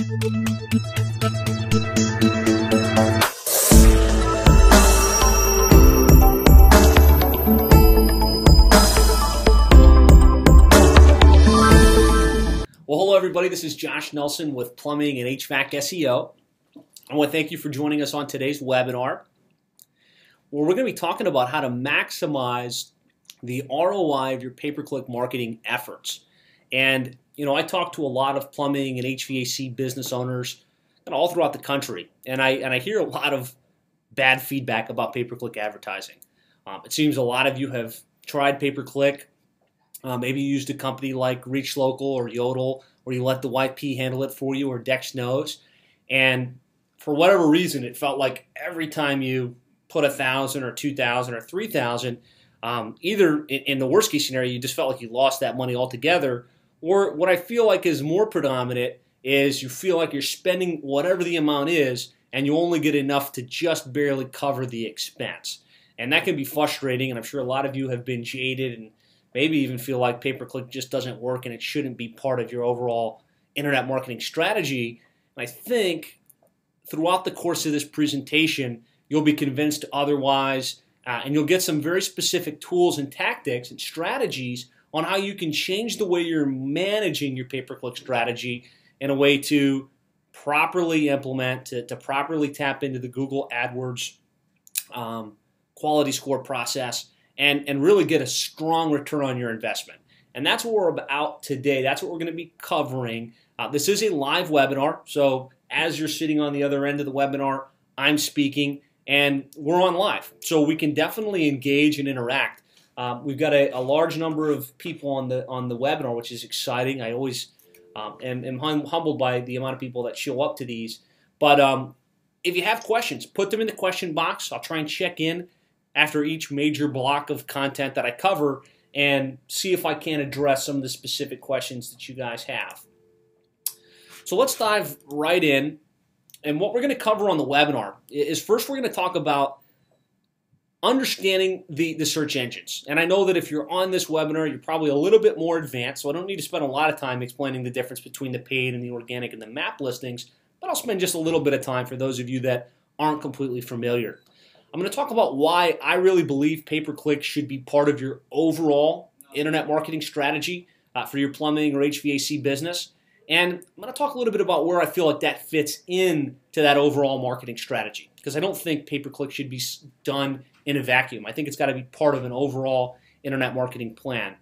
Well, hello everybody, this is Josh Nelson with Plumbing and HVAC SEO. I want to thank you for joining us on today's webinar, where we're going to be talking about how to maximize the ROI of your pay-per-click marketing efforts. And, I talk to a lot of plumbing and HVAC business owners all throughout the country, and I hear a lot of bad feedback about pay-per-click advertising. It seems a lot of you have tried pay-per-click. Maybe you used a company like Reach Local or Yodel, or you let the YP handle it for you, or Dex Knows. And for whatever reason, it felt like every time you put 1,000 or 2,000 or 3,000, either in the worst case scenario, you just felt like you lost that money altogether. Or what I feel like is more predominant is you feel like you're spending whatever the amount is, and you only get enough to just barely cover the expense. And that can be frustrating, and I'm sure a lot of you have been jaded and maybe even feel like pay-per-click just doesn't work and it shouldn't be part of your overall internet marketing strategy. And I think throughout the course of this presentation, you'll be convinced otherwise, and you'll get some very specific tools and tactics and strategies on how you can change the way you're managing your pay-per-click strategy in a way to properly implement, to properly tap into the Google AdWords quality score process, and really get a strong return on your investment. And that's what we're about today. That's what we're going to be covering. This is a live webinar, so as you're sitting on the other end of the webinar, I'm speaking, and we're on live. So we can definitely engage and interact. We've got a large number of people on the webinar, which is exciting. I always am humbled by the amount of people that show up to these. But if you have questions, put them in the question box. I'll try and check in after each major block of content that I cover and see if I can address some of the specific questions that you guys have. So let's dive right in. And what we're going to cover on the webinar is, first we're going to talk about understanding the search engines. And I know that if you're on this webinar, you're probably a little bit more advanced, so I don't need to spend a lot of time explaining the difference between the paid and the organic and the map listings, but I'll spend just a little bit of time for those of you that aren't completely familiar. I'm going to talk about why I really believe pay-per-click should be part of your overall internet marketing strategy for your plumbing or HVAC business. And I'm going to talk a little bit about where I feel like that fits into that overall marketing strategy, because I don't think pay-per-click should be done in a vacuum. I think it's got to be part of an overall internet marketing plan. I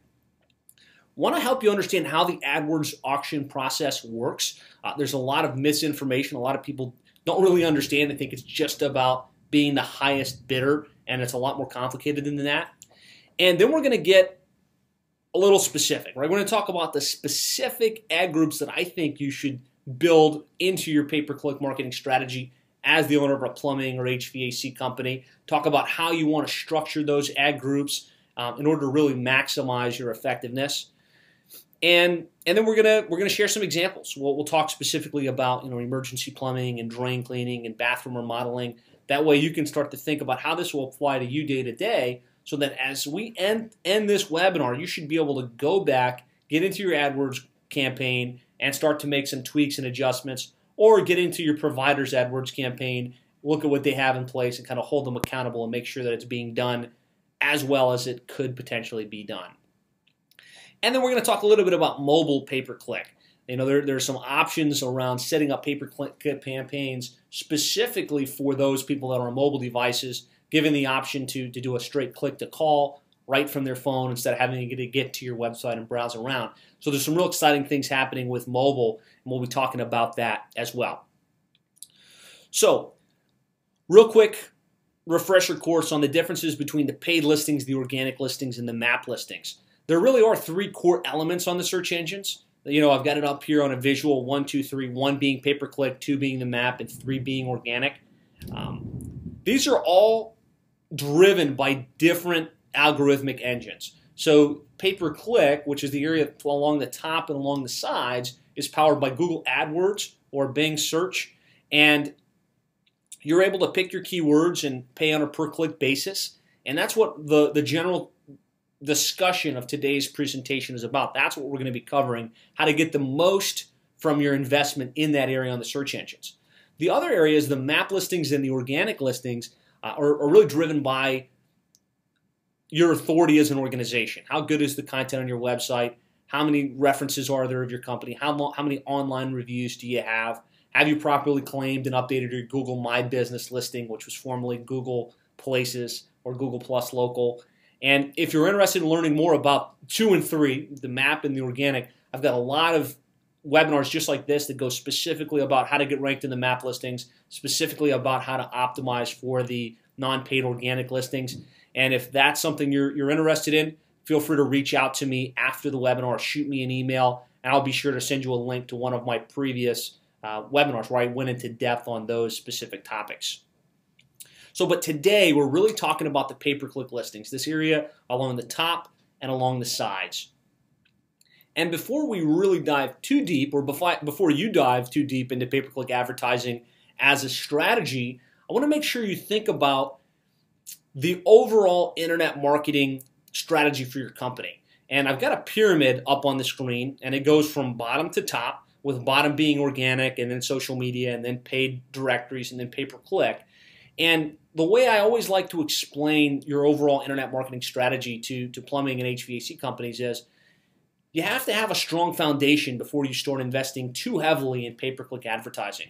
want to help you understand how the AdWords auction process works. There's a lot of misinformation. A lot of people don't really understand. They think it's just about being the highest bidder, and it's a lot more complicated than that. And then we're going to get a little specific, right? We're going to talk about the specific ad groups that I think you should build into your pay-per-click marketing strategy as the owner of a plumbing or HVAC company. Talk about how you want to structure those ad groups in order to really maximize your effectiveness. And then we're gonna share some examples. We'll talk specifically about emergency plumbing and drain cleaning and bathroom remodeling. That way you can start to think about how this will apply to you day to day, so that as we end this webinar, you should be able to go back, get into your AdWords campaign, and start to make some tweaks and adjustments, or get into your provider's AdWords campaign, look at what they have in place, and kind of hold them accountable and make sure that it's being done as well as it could potentially be done. And then we're going to talk a little bit about mobile pay-per-click. There's some options around setting up pay-per-click campaigns specifically for those people that are on mobile devices, given the option to do a straight click-to-call right from their phone instead of having to get to your website and browse around. So there's some real exciting things happening with mobile, and we'll be talking about that as well. So, real quick refresher course on the differences between the paid listings, the organic listings, and the map listings. There really are three core elements on the search engines. I've got it up here on a visual, 1, 2, 3, 1 being pay-per-click, 2 being the map, and 3 being organic. These are all driven by different algorithmic engines. So pay-per-click, which is the area along the top and along the sides, is powered by Google AdWords or Bing Search, and you're able to pick your keywords and pay on a per-click basis, and that's what the general discussion of today's presentation is about. That's what we're going to be covering, how to get the most from your investment in that area on the search engines. The other areas, the map listings and the organic listings, are really driven by your authority as an organization. How good is the content on your website? How many references are there of your company? How many online reviews do you have? Have you properly claimed and updated your Google My Business listing, which was formerly Google Places or Google Plus Local? And if you're interested in learning more about 2 and 3, the map and the organic, I've got a lot of webinars just like this that go specifically about how to get ranked in the map listings, specifically about how to optimize for the non-paid organic listings. And if that's something you're interested in, feel free to reach out to me after the webinar or shoot me an email, and I'll be sure to send you a link to one of my previous webinars where I went into depth on those specific topics. But today we're really talking about the pay-per-click listings, this area along the top and along the sides. And before we really dive too deep, or before you dive too deep into pay-per-click advertising as a strategy, I want to make sure you think about the overall internet marketing strategy for your company. And I've got a pyramid up on the screen, and it goes from bottom to top, with bottom being organic, and then social media, and then paid directories, and then pay-per-click. And the way I always like to explain your overall internet marketing strategy to plumbing and HVAC companies is you have to have a strong foundation before you start investing too heavily in pay-per-click advertising.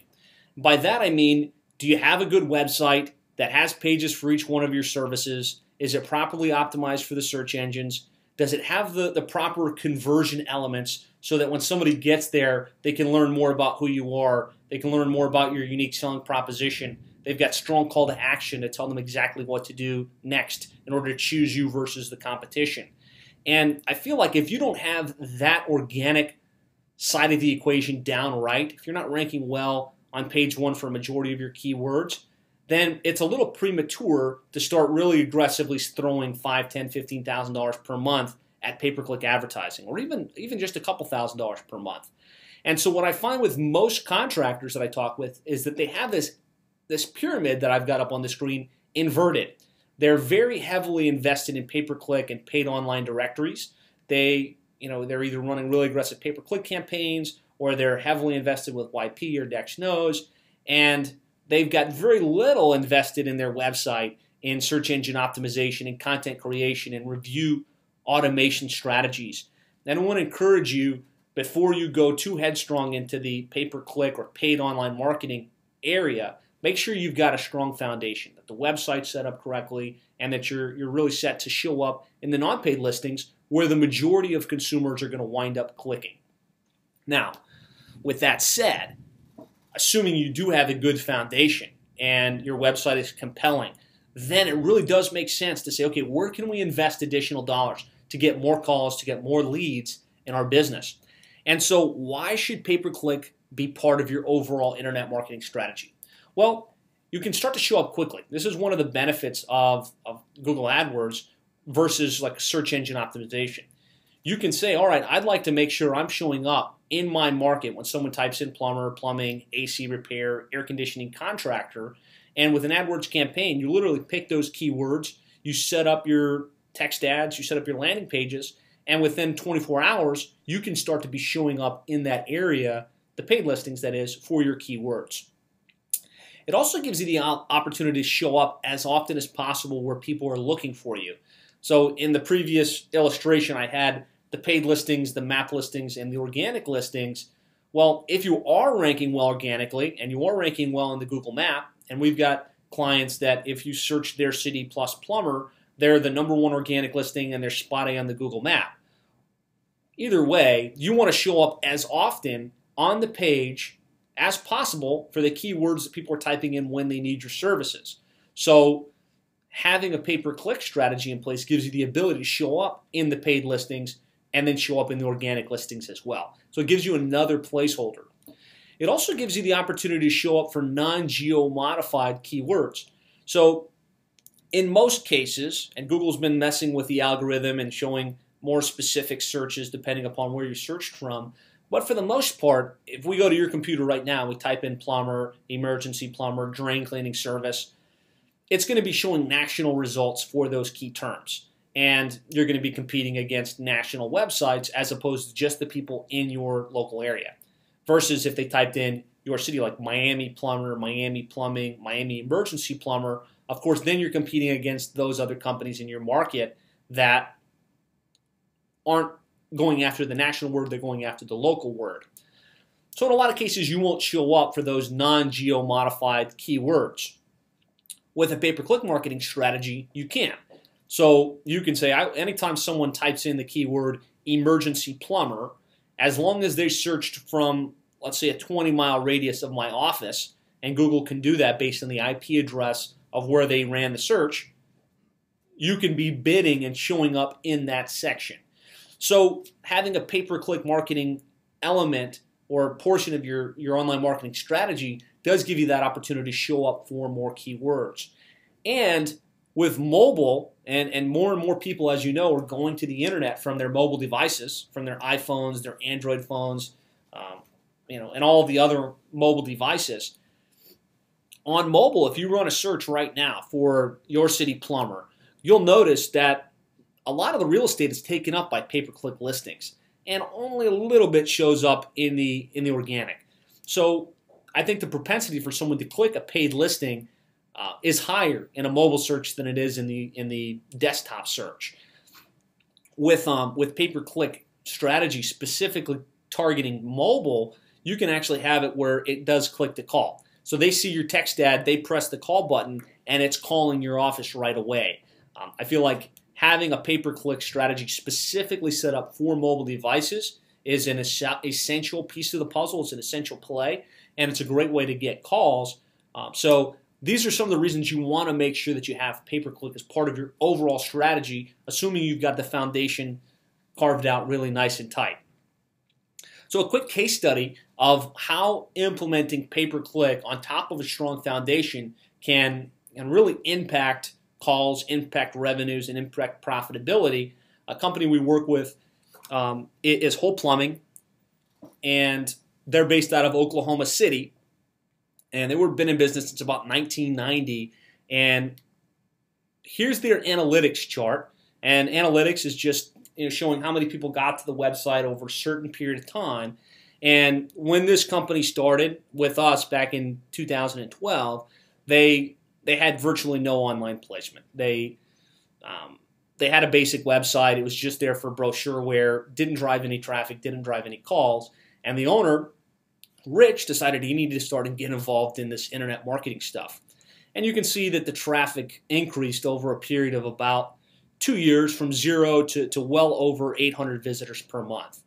By that I mean, do you have a good website that has pages for each one of your services? Is it properly optimized for the search engines? Does it have the proper conversion elements so that when somebody gets there, they can learn more about who you are, they can learn more about your unique selling proposition, they've got strong call to action to tell them exactly what to do next in order to choose you versus the competition. And I feel like if you don't have that organic side of the equation down right, if you're not ranking well on page 1 for a majority of your keywords, then it's a little premature to start really aggressively throwing $5,000, $10,000, $15,000 per month at pay-per-click advertising, or even just a couple $1,000s per month. And so what I find with most contractors that I talk with is that they have this pyramid that I've got up on the screen inverted. They're very heavily invested in pay-per-click and paid online directories. They're either running really aggressive pay-per-click campaigns, or they're heavily invested with YP or DexNose, and they've got very little invested in their website in search engine optimization and content creation and review automation strategies. And I want to encourage you, before you go too headstrong into the pay-per-click or paid online marketing area, make sure you've got a strong foundation, that the website's set up correctly, and that you're really set to show up in the non-paid listings where the majority of consumers are going to wind up clicking. Now, with that said, assuming you do have a good foundation and your website is compelling, then it really does make sense to say, okay, where can we invest additional dollars to get more calls, to get more leads in our business? And so why should pay-per-click be part of your overall internet marketing strategy? Well, you can start to show up quickly. This is one of the benefits of Google AdWords versus like search engine optimization. You can say, all right, I'd like to make sure I'm showing up in my market when someone types in plumber, plumbing, AC repair, air conditioning contractor, and with an AdWords campaign, you literally pick those keywords, you set up your text ads, you set up your landing pages, and within 24 hours, you can start to be showing up in that area, the paid listings that is, for your keywords. It also gives you the opportunity to show up as often as possible where people are looking for you. So in the previous illustration, I had the paid listings, the map listings, and the organic listings. Well, if you are ranking well organically and you are ranking well in the Google map, and we've got clients that if you search their city plus plumber, they're the #1 organic listing and they're spotting on the Google map. Either way, you want to show up as often on the page as possible for the keywords that people are typing in when they need your services. So having a pay-per-click strategy in place gives you the ability to show up in the paid listings and then show up in the organic listings as well. So it gives you another placeholder. It also gives you the opportunity to show up for non-geo-modified keywords. So in most cases, and Google's been messing with the algorithm and showing more specific searches depending upon where you searched from, but for the most part, if we go to your computer right now, we type in plumber, emergency plumber, drain cleaning service, it's going to be showing national results for those key terms. And you're going to be competing against national websites as opposed to just the people in your local area. versus if they typed in your city like Miami plumber, Miami plumbing, Miami emergency plumber. Of course, then you're competing against those other companies in your market that aren't going after the national word, they're going after the local word. So in a lot of cases, you won't show up for those non-geo-modified keywords. With a pay-per-click marketing strategy, you can. So you can say, anytime someone types in the keyword emergency plumber, as long as they searched from, let's say, a 20-mile radius of my office, and Google can do that based on the IP address of where they ran the search, you can be bidding and showing up in that section. So having a pay-per-click marketing element or portion of your online marketing strategy does give you that opportunity to show up for more keywords. And with mobile, and more people, as you know, are going to the internet from their mobile devices, from their iPhones, their Android phones, and all of the other mobile devices. On mobile, if you run a search right now for your city plumber, you'll notice that a lot of the real estate is taken up by pay-per-click listings, and only a little bit shows up in the organic. So I think the propensity for someone to click a paid listing is higher in a mobile search than it is in the desktop search. With pay-per-click strategy specifically targeting mobile, you can actually have it where it does click to call. So they see your text ad, they press the call button, and it's calling your office right away. I feel like having a pay-per-click strategy specifically set up for mobile devices is an essential piece of the puzzle. It's an essential play, and it's a great way to get calls. So these are some of the reasons you want to make sure that you have pay-per-click as part of your overall strategy, assuming you've got the foundation carved out really nice and tight. So a quick case study of how implementing pay-per-click on top of a strong foundation can really impact calls, impact revenues, and impact profitability. A company we work with is Whole Plumbing, and they're based out of Oklahoma City, and they were been in business since about 1990. And here's their analytics chart, and analytics is just showing how many people got to the website over a certain period of time. And when this company started with us back in 2012, they had virtually no online placement. They had a basic website. It was just there for brochureware, didn't drive any traffic, didn't drive any calls. And the owner, Rich, decided he needed to start and get involved in this internet marketing stuff. And you can see that the traffic increased over a period of about 2 years from 0 to well over 800 visitors per month.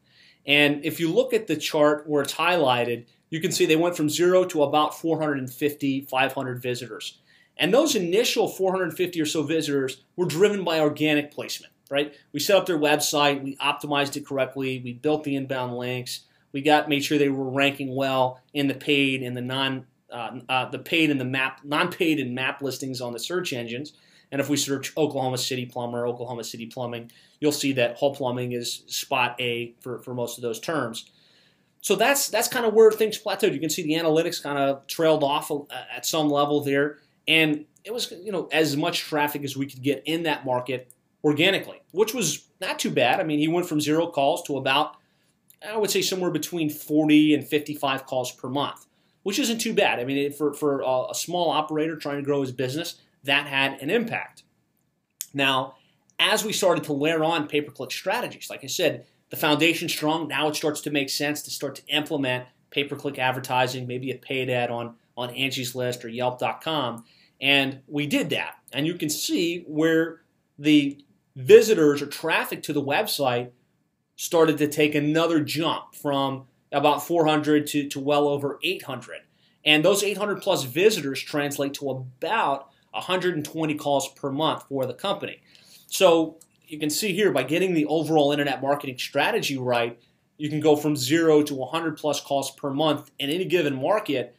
And if you look at the chart where it's highlighted, you can see they went from 0 to about 450, 500 visitors. And those initial 450 or so visitors were driven by organic placement, right? We set up their website, we optimized it correctly, we built the inbound links, we made sure they were ranking well in the paid and the non-paid and map listings on the search engines. And if we search Oklahoma City plumber, Oklahoma City plumbing, you'll see that Whole Plumbing is spot A for most of those terms. So that's kind of where things plateaued. You can see the analytics kind of trailed off at some level there. And it was, as much traffic as we could get in that market organically, which was not too bad. I mean, he went from 0 calls to about, I would say, somewhere between 40 and 55 calls per month, which isn't too bad. I mean, for a small operator trying to grow his business, that had an impact. Now, as we started to layer on pay-per-click strategies, like I said, the foundation's strong. Now it starts to make sense to start to implement pay-per-click advertising, maybe a paid ad on Angie's List or Yelp.com. And we did that. And you can see where the visitors or traffic to the website started to take another jump from about 400 to well over 800. And those 800 plus visitors translate to about 120 calls per month for the company. So you can see here, by getting the overall internet marketing strategy right, you can go from 0 to 100 plus calls per month in any given market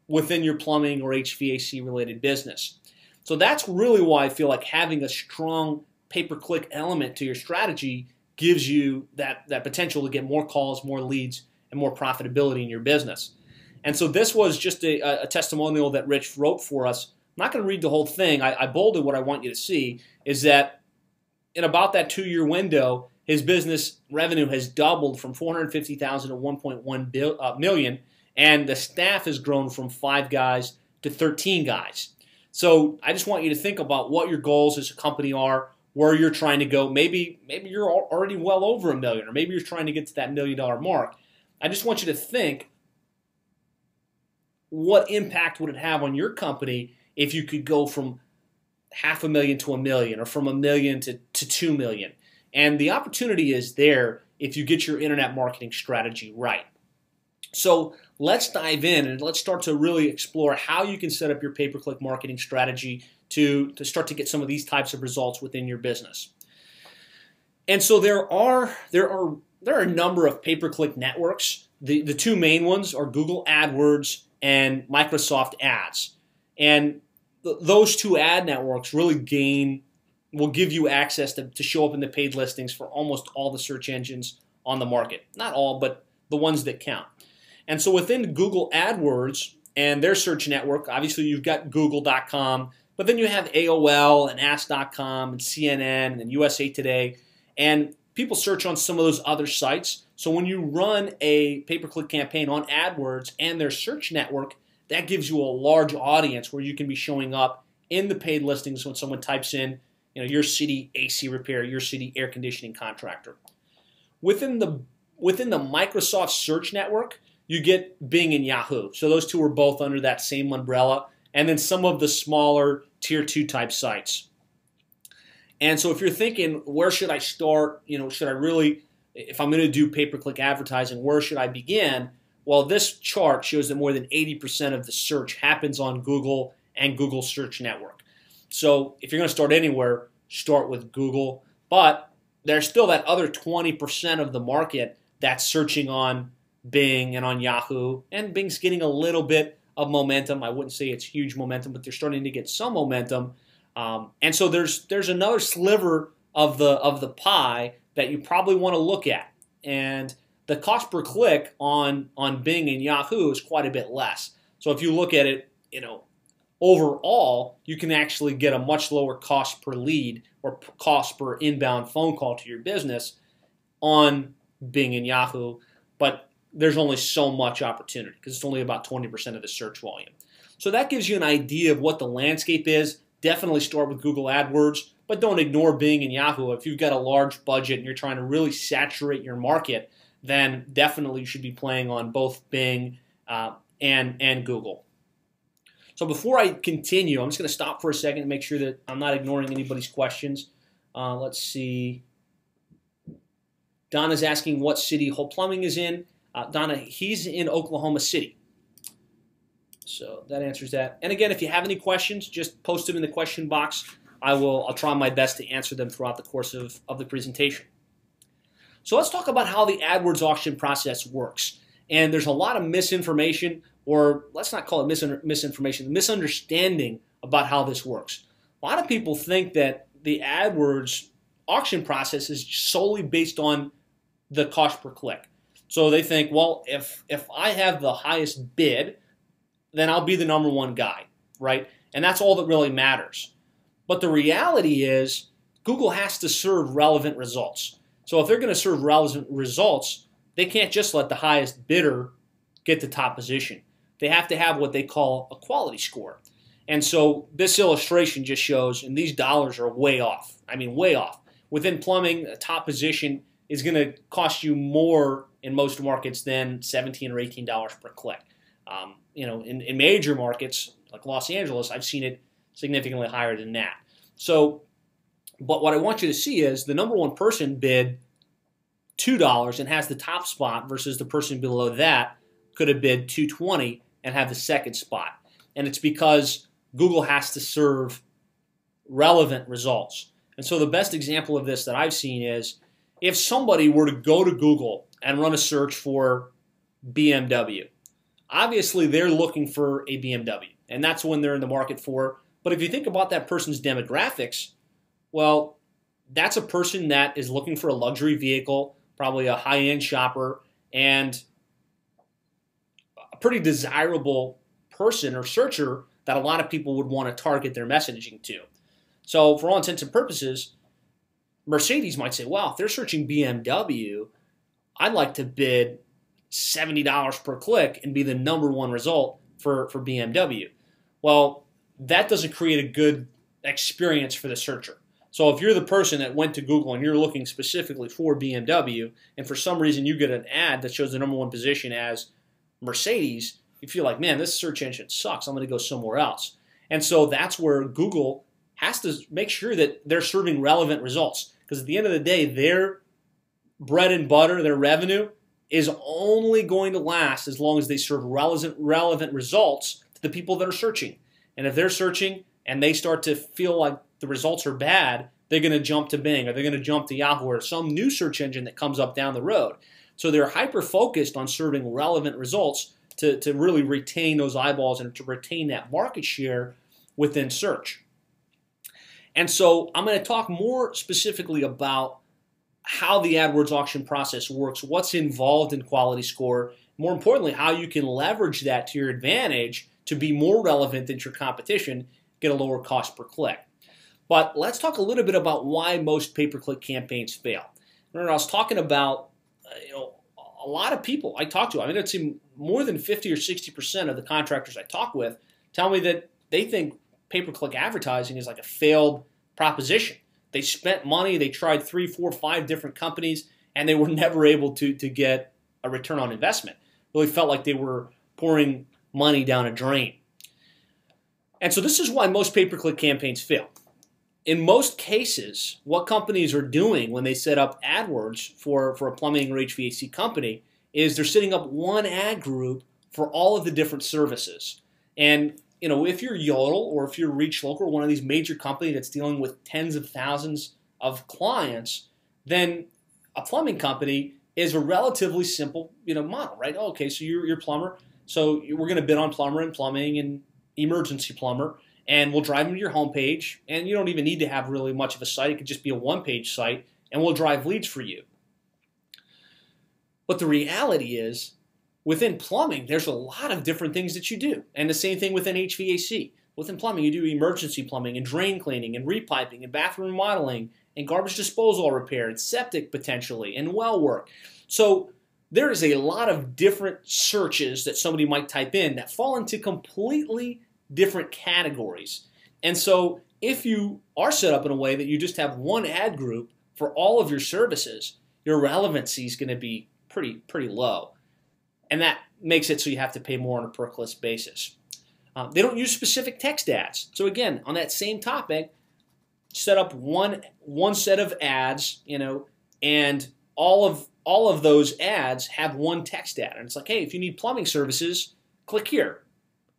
within your plumbing or HVAC related business. So that's really why I feel like having a strong pay-per-click element to your strategy gives you that potential to get more calls, more leads, and more profitability in your business. And so this was just a testimonial that Rich wrote for us. I'm not going to read the whole thing. I bolded what I want you to see is that in about that 2-year window, his business revenue has doubled from 450,000 to 1.1 million, and the staff has grown from 5 guys to 13 guys. So I just want you to think about what your goals as a company are, where you're trying to go. Maybe you're already well over $1 million, or maybe you're trying to get to that $1 million mark. I just want you to think, what impact would it have on your company if you could go from $500,000 to $1 million, or from $1 million to $2 million? And the opportunity is there if you get your internet marketing strategy right. So let's dive in and let's start to really explore how you can set up your pay-per-click marketing strategy to start to get some of these types of results within your business. And so there are a number of pay-per-click networks. The two main ones are Google AdWords and Microsoft Ads. And those two ad networks really will give you access to show up in the paid listings for almost all the search engines on the market. Not all, but the ones that count. And so within Google AdWords and their search network, obviously you've got Google.com, but then you have AOL and Ask.com and CNN and USA Today, and people search on some of those other sites. So when you run a pay-per-click campaign on AdWords and their search network, that gives you a large audience where you can be showing up in the paid listings when someone types in, your city AC repair, your city air conditioning contractor. Within the Microsoft search network, you get Bing and Yahoo. So those two are both under that same umbrella. And then some of the smaller tier 2 type sites. And so if you're thinking, where should I start? Should I really, if I'm going to do pay-per-click advertising, where should I begin? Well, this chart shows that more than 80% of the search happens on Google and Google Search Network. So if you're going to start anywhere, start with Google. But there's still that other 20% of the market that's searching on Bing and on Yahoo, and Bing's getting a little bit of momentum. I wouldn't say it's huge momentum, but they're starting to get some momentum. And so there's another sliver of the pie that you probably want to look at, and the cost per click on Bing and Yahoo is quite a bit less. So if you look at it, overall, you can actually get a much lower cost per lead or cost per inbound phone call to your business on Bing and Yahoo, but there's only so much opportunity because it's only about 20% of the search volume. So that gives you an idea of what the landscape is. Definitely start with Google AdWords, but don't ignore Bing and Yahoo. If you've got a large budget and you're trying to really saturate your market, then definitely you should be playing on both Bing and Google. So before I continue, I'm just going to stop for a second and make sure that I'm not ignoring anybody's questions. Let's see. Donna's asking what city Whole Plumbing is in. Donna, he's in Oklahoma City. So that answers that. And again, if you have any questions, just post them in the question box. I'll try my best to answer them throughout the course of the presentation. So let's talk about how the AdWords auction process works. And there's a lot of misinformation, or let's not call it misinformation, misunderstanding about how this works. A lot of people think that the AdWords auction process is solely based on the cost per click. So they think, well, if I have the highest bid, then I'll be the #1 guy, right? And that's all that really matters. But the reality is Google has to serve relevant results. So if they're going to serve relevant results, they can't just let the highest bidder get the top position. They have to have what they call a quality score. And so this illustration just shows, and these dollars are way off. I mean, way off. Within plumbing, a top position is going to cost you more in most markets than $17 or $18 per click. In major markets like Los Angeles, I've seen it significantly higher than that. So, but what I want you to see is the #1 person bid $2 and has the top spot versus the person below that could have bid $2.20 and have the second spot. And it's because Google has to serve relevant results. And so the best example of this that I've seen is if somebody were to go to Google and run a search for BMW, obviously they're looking for a BMW, and that's when they're in the market for. But if you think about that person's demographics, well, that's a person that is looking for a luxury vehicle, probably a high-end shopper, and a pretty desirable person or searcher that a lot of people would want to target their messaging to. So for all intents and purposes, Mercedes might say, well, if they're searching BMW, I'd like to bid $70 per click and be the #1 result for BMW. Well, that doesn't create a good experience for the searcher. So if you're the person that went to Google and you're looking specifically for BMW, and for some reason you get an ad that shows the #1 position as Mercedes, you feel like, man, this search engine sucks. I'm going to go somewhere else. And so that's where Google has to make sure that they're serving relevant results. Because at the end of the day, their bread and butter, their revenue, is only going to last as long as they serve relevant results to the people that are searching. And if they're searching and they start to feel like the results are bad, they're going to jump to Bing, or they're going to jump to Yahoo, or some new search engine that comes up down the road. So they're hyper-focused on serving relevant results to really retain those eyeballs and to retain that market share within search. And so I'm going to talk more specifically about how the AdWords auction process works, what's involved in quality score, more importantly, how you can leverage that to your advantage to be more relevant than your competition, get a lower cost per click. But let's talk a little bit about why most pay-per-click campaigns fail. Remember, I was talking about a lot of people I talk to. I mean, I'd say more than 50 or 60% of the contractors I talk with tell me that they think pay-per-click advertising is like a failed proposition. They spent money, they tried 3, 4, 5 different companies, and they were never able to get a return on investment. Really felt like they were pouring money down a drain. And so this is why most pay-per-click campaigns fail. In most cases, what companies are doing when they set up AdWords for a plumbing or HVAC company is they're setting up one ad group for all of the different services. And if you're Yodel or if you're Reach Local, one of these major companies that's dealing with tens of thousands of clients, then a plumbing company is a relatively simple model, right? Okay, so you're a plumber, so we're going to bid on plumber and plumbing and emergency plumber, and we'll drive them to your homepage, and you don't even need to have really much of a site. It could just be a one-page site, and we'll drive leads for you. But the reality is, within plumbing, there's a lot of different things that you do. And the same thing within HVAC. Within plumbing, you do emergency plumbing and drain cleaning and repiping and bathroom remodeling and garbage disposal repair and septic potentially and well work. So there is a lot of different searches that somebody might type in that fall into completely different categories. And so if you are set up in a way that you just have one ad group for all of your services, your relevancy is going to be pretty low. And that makes it so you have to pay more on a per-click basis. They don't use specific text ads. So again, on that same topic, set up one set of ads, and all of those ads have one text ad. And it's like, hey, if you need plumbing services, click here.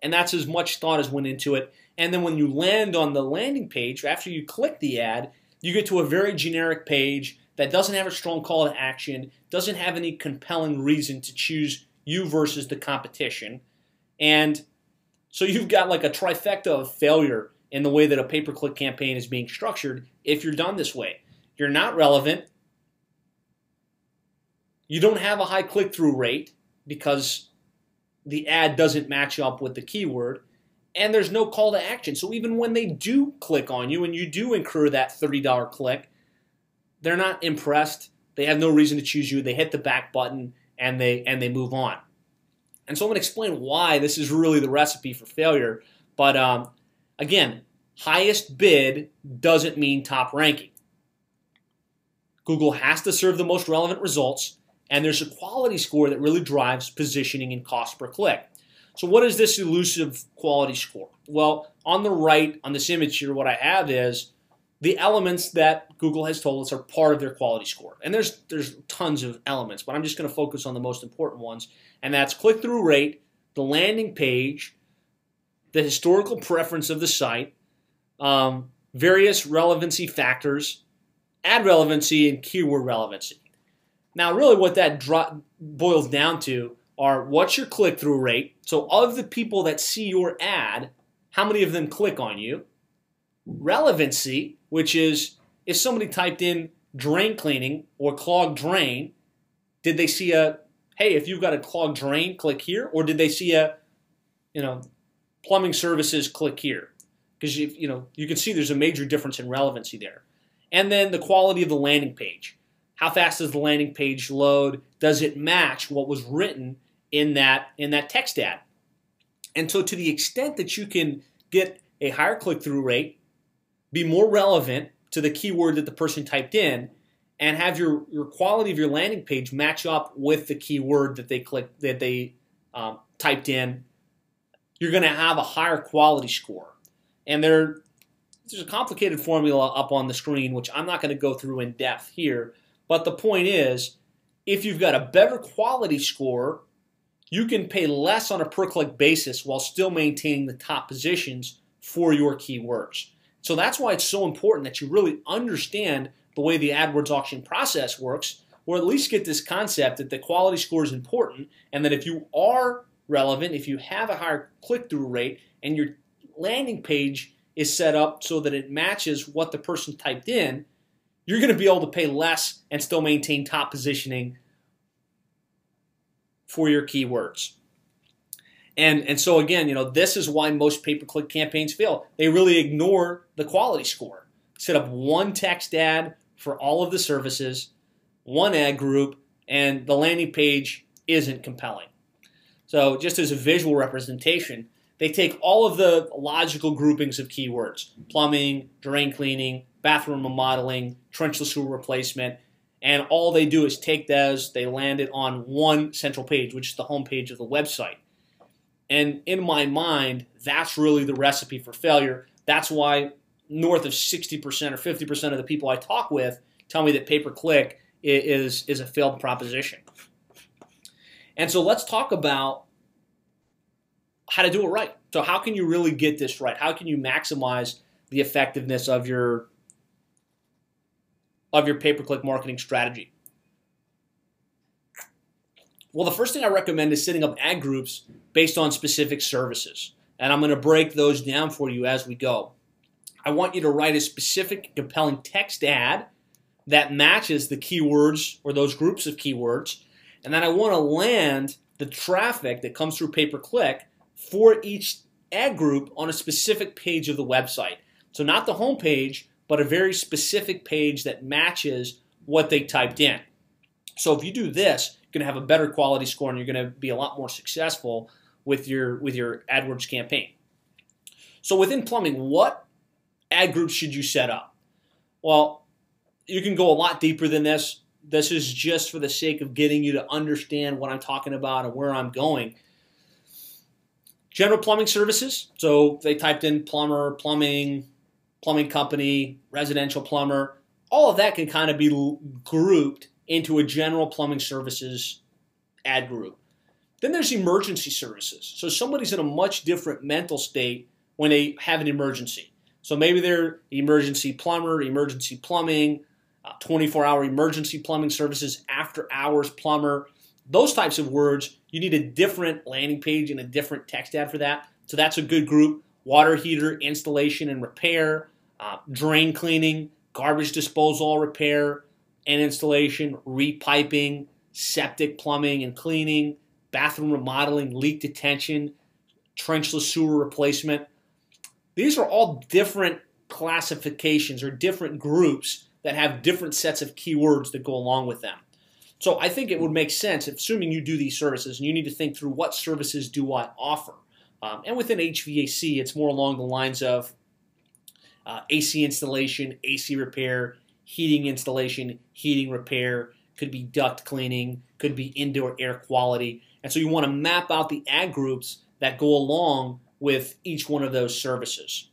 And that's as much thought as went into it. And then when you land on the landing page, after you click the ad, you get to a very generic page that doesn't have a strong call to action, doesn't have any compelling reason to choose you versus the competition. And so you've got like a trifecta of failure in the way that a pay-per-click campaign is being structured if you're done this way. You're not relevant. You don't have a high click-through rate because the ad doesn't match up with the keyword, and there's no call to action. So even when they do click on you and you do incur that $30 click, they're not impressed. They have no reason to choose you. They hit the back button and they move on. And so I'm going to explain why this is really the recipe for failure. But again, highest bid doesn't mean top ranking. Google has to serve the most relevant results, and there's a quality score that really drives positioning and cost per click. So what is this elusive quality score? Well, on the right, on this image here, what I have is the elements that Google has told us are part of their quality score. And there's tons of elements, but I'm just going to focus on the most important ones. And that's click-through rate, the landing page, the historical preference of the site, various relevancy factors, ad relevancy, and keyword relevancy. Now, really what that boils down to are what's your click-through rate? So of the people that see your ad, how many of them click on you? Relevancy, which is if somebody typed in drain cleaning or clogged drain, did they see a, hey, if you've got a clogged drain, click here? Or did they see a, plumbing services, click here? Because you can see there's a major difference in relevancy there. And then the quality of the landing page. How fast does the landing page load? Does it match what was written in that text ad? And so to the extent that you can get a higher click-through rate, be more relevant to the keyword that the person typed in, and have your quality of your landing page match up with the keyword that they typed in, you're going to have a higher quality score. And there's a complicated formula up on the screen, which I'm not going to go through in depth here. But the point is, if you've got a better quality score, you can pay less on a per-click basis while still maintaining the top positions for your keywords. So that's why it's so important that you really understand the way the AdWords auction process works, or at least get this concept that the quality score is important, and that if you are relevant, if you have a higher click-through rate, and your landing page is set up so that it matches what the person typed in, you're going to be able to pay less and still maintain top positioning for your keywords. And so again, this is why most pay-per-click campaigns fail. They really ignore the quality score. Set up one text ad for all of the services, one ad group, and the landing page isn't compelling. So just as a visual representation, they take all of the logical groupings of keywords: plumbing, drain cleaning, bathroom remodeling, trenchless sewer replacement, and all they do is take those, they land it on one central page, which is the home page of the website. And in my mind, that's really the recipe for failure. That's why north of 60% or 50% of the people I talk with tell me that pay-per-click is a failed proposition. And so let's talk about how to do it right. So how can you really get this right? How can you maximize the effectiveness of your pay-per-click marketing strategy? Well, the first thing I recommend is setting up ad groups based on specific services. And I'm going to break those down for you as we go. I want you to write a specific compelling text ad that matches the keywords or those groups of keywords. And then I want to land the traffic that comes through pay-per-click for each ad group on a specific page of the website. So not the home page, but a very specific page that matches what they typed in. So if you do this, you're going to have a better quality score and you're going to be a lot more successful with your AdWords campaign. So within plumbing, what ad groups should you set up? Well, you can go a lot deeper than this. This is just for the sake of getting you to understand what I'm talking about and where I'm going. General plumbing services. So they typed in plumber, plumbing company, residential plumber. All of that can kind of be grouped into a general plumbing services ad group. Then there's emergency services. So somebody's in a much different mental state when they have an emergency. So maybe they're emergency plumber, emergency plumbing, 24-hour emergency plumbing services, after hours plumber. Those types of words, you need a different landing page and a different text ad for that. So that's a good group. Water heater installation and repair, drain cleaning, garbage disposal repair and installation, repiping, septic plumbing and cleaning, bathroom remodeling, leak detection, trenchless sewer replacement. These are all different classifications or different groups that have different sets of keywords that go along with them. So I think it would make sense, assuming you do these services, and you need to think through what services do I offer. And within HVAC, it's more along the lines of AC installation, AC repair, heating installation, heating repair, could be duct cleaning, could be indoor air quality. And so you want to map out the ad groups that go along with each one of those services.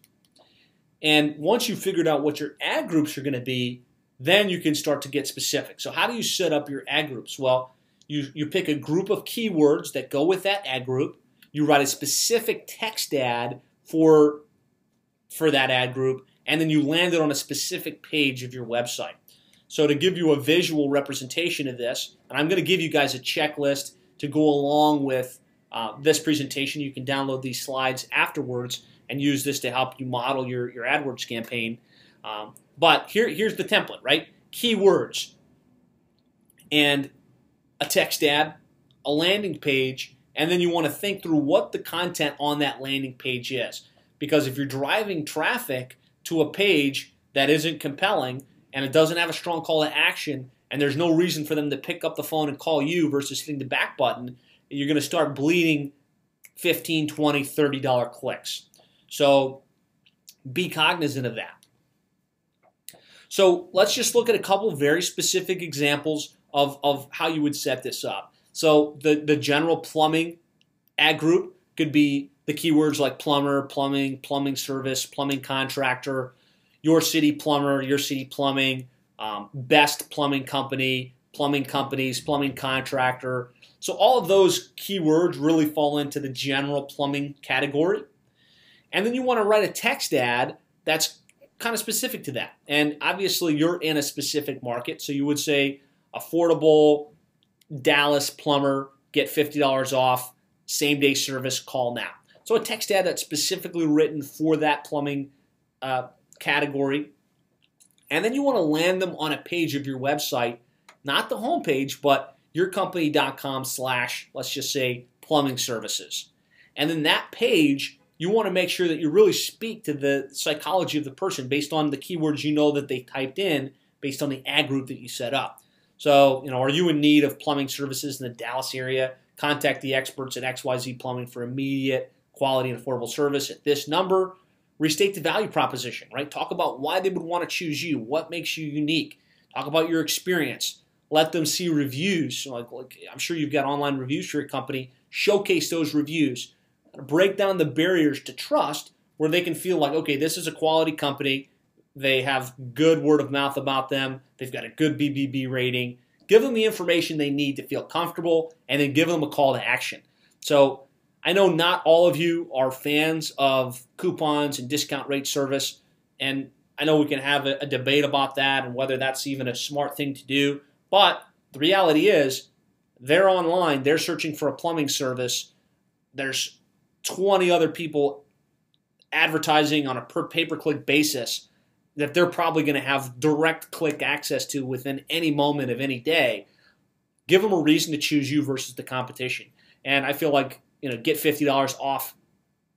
And once you've figured out what your ad groups are going to be, then you can start to get specific. So how do you set up your ad groups? Well, you pick a group of keywords that go with that ad group. You write a specific text ad for that ad group, and then you land it on a specific page of your website. So to give you a visual representation of this, and I'm going to give you guys a checklist to go along with this presentation. You can download these slides afterwards and use this to help you model your AdWords campaign. But here's the template, right? Keywords and a text ad, a landing page, and then you want to think through what the content on that landing page is. Because if you're driving traffic to a page that isn't compelling and it doesn't have a strong call to action, and there's no reason for them to pick up the phone and call you versus hitting the back button, you're going to start bleeding $15, $20, $30 clicks. So be cognizant of that. So let's just look at a couple of very specific examples of how you would set this up. So the general plumbing ad group could be the keywords like plumber, plumbing, plumbing service, plumbing contractor, your city plumber, your city plumbing, best plumbing company, plumbing companies, plumbing contractor. So all of those keywords really fall into the general plumbing category. And then you want to write a text ad that's kind of specific to that. And obviously you're in a specific market, so you would say affordable Dallas plumber, get $50 off, same day service, call now. So a text ad that's specifically written for that plumbing category. And then you want to land them on a page of your website, not the home page, but yourcompany.com/ let's just say plumbing services. And then that page, you want to make sure that you really speak to the psychology of the person based on the keywords you know that they typed in, based on the ad group that you set up. So, are you in need of plumbing services in the Dallas area? Contact the experts at XYZ Plumbing for immediate, quality, and affordable service at this number. Restate the value proposition, right? Talk about why they would want to choose you, what makes you unique. Talk about your experience. Let them see reviews. Like I'm sure you've got online reviews for your company. Showcase those reviews. Break down the barriers to trust where they can feel like, okay, this is a quality company. They have good word of mouth about them. They've got a good BBB rating. Give them the information they need to feel comfortable, and then give them a call to action. So I know not all of you are fans of coupons and discount rate service, and I know we can have a debate about that and whether that's even a smart thing to do, but the reality is they're online, they're searching for a plumbing service. There's 20 other people advertising on a per pay-per-click basis that they're probably going to have direct click access to within any moment of any day. Give them a reason to choose you versus the competition. And I feel like, get $50 off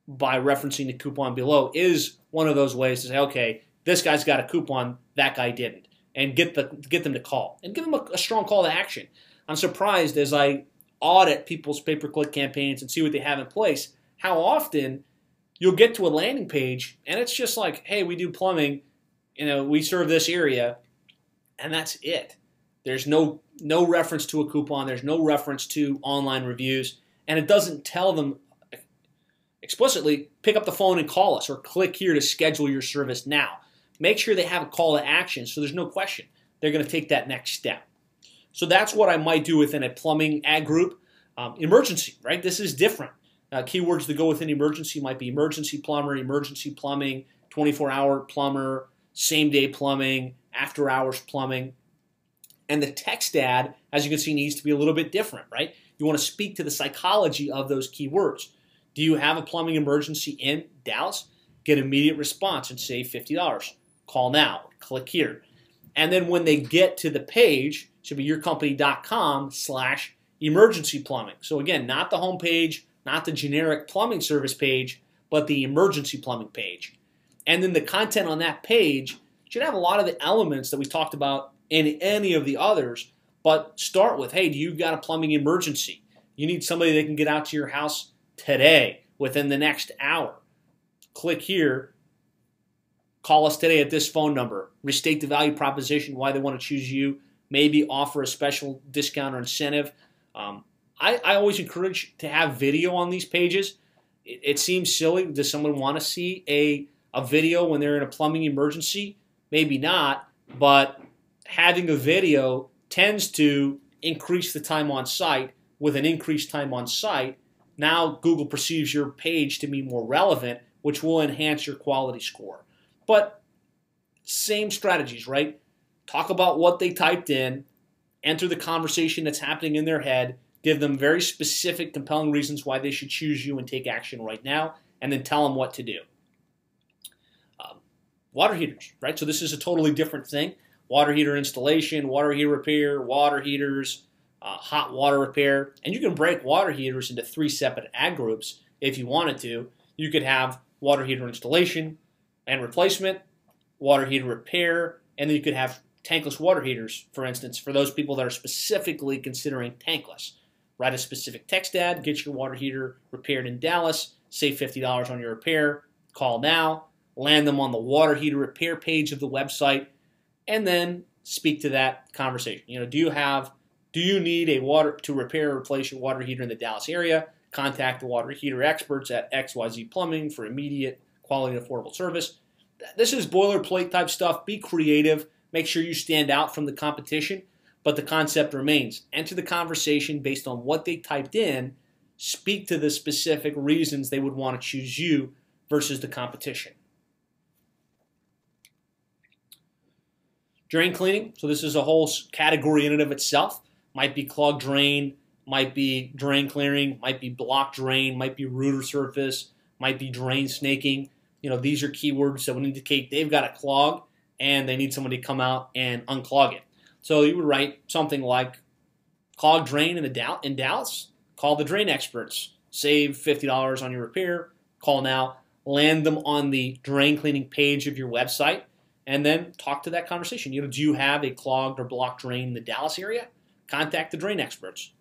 by referencing the coupon below is one of those ways to say, okay, this guy's got a coupon, that guy didn't, and get them to call and give them a strong call to action. I'm surprised as I audit people's pay-per-click campaigns and see what they have in place, how often you'll get to a landing page and it's just like, hey, we do plumbing, we serve this area, and that's it. There's no reference to a coupon. There's no reference to online reviews, and it doesn't tell them explicitly, pick up the phone and call us or click here to schedule your service now. Make sure they have a call to action so there's no question they're going to take that next step. So that's what I might do within a plumbing ad group. Emergency, right? This is different. Keywords that go within emergency might be emergency plumber, emergency plumbing, 24-hour plumber, same-day plumbing, after-hours plumbing. And the text ad, as you can see, needs to be a little bit different, right? You want to speak to the psychology of those keywords. Do you have a plumbing emergency in Dallas? Get immediate response and save $50. Call now. Click here. And then when they get to the page, it should be yourcompany.com/emergency plumbing. So again, not the home page, not the generic plumbing service page, but the emergency plumbing page. And then the content on that page should have a lot of the elements that we talked about in any of the others, but start with, hey, do you got a plumbing emergency? You need somebody that can get out to your house today, within the next hour. Click here. Call us today at this phone number. Restate the value proposition, why they want to choose you. Maybe offer a special discount or incentive. I always encourage to have video on these pages. It seems silly. Does someone want to see a video when they're in a plumbing emergency? Maybe not, but having a video tends to increase the time on site. With an increased time on site, now Google perceives your page to be more relevant, which will enhance your quality score. But same strategies, right? Talk about what they typed in, enter the conversation that's happening in their head, give them very specific, compelling reasons why they should choose you and take action right now, and then tell them what to do. Water heaters, right? So this is a totally different thing. Water heater installation, water heater repair, water heaters, hot water repair. And you can break water heaters into 3 separate ad groups if you wanted to. You could have water heater installation and replacement, water heater repair, and then you could have tankless water heaters, for instance, for those people that are specifically considering tankless. Write a specific text ad, get your water heater repaired in Dallas, save $50 on your repair, call now, land them on the water heater repair page of the website, and then speak to that conversation. Do you need a water to repair or replace your water heater in the Dallas area? Contact the water heater experts at XYZ Plumbing for immediate, quality, and affordable service. This is boilerplate type stuff. Be creative. Make sure you stand out from the competition, but the concept remains. Enter the conversation based on what they typed in. Speak to the specific reasons they would want to choose you versus the competition. Drain cleaning. So this is a whole category in and of itself. Might be clogged drain, might be drain clearing, might be blocked drain, might be rooter surface, might be drain snaking. These are keywords that would indicate they've got a clog and they need somebody to come out and unclog it. So you would write something like clogged drain in Dallas, call the drain experts, save $50 on your repair, call now, land them on the drain cleaning page of your website, and then talk to that conversation. Do you have a clogged or blocked drain in the Dallas area? Contact the drain experts.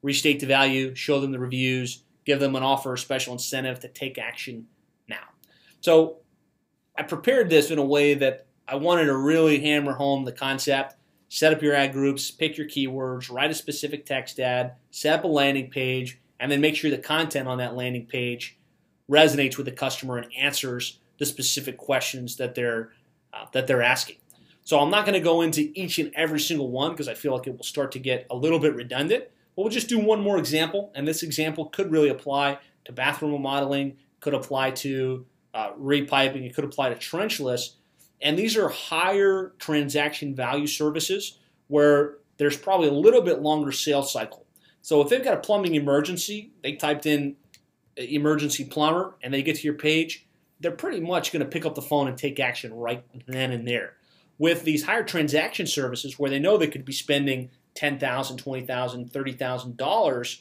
Restate the value, show them the reviews, give them an offer or special incentive to take action now. So I prepared this in a way that I wanted to really hammer home the concept. Set up your ad groups, pick your keywords, write a specific text ad, set up a landing page, and then make sure the content on that landing page resonates with the customer and answers the specific questions that they're asking. So I'm not going to go into each and every single one because I feel like it will start to get a little bit redundant. But we'll just do one more example, and this example could really apply to bathroom remodeling, could apply to repiping, it could apply to trenchless. And these are higher transaction value services where there's probably a little bit longer sales cycle. So if they've got a plumbing emergency, they typed in emergency plumber, and they get to your page, they're pretty much going to pick up the phone and take action right then and there. With these higher transaction services where they know they could be spending $10,000, $20,000, $30,000,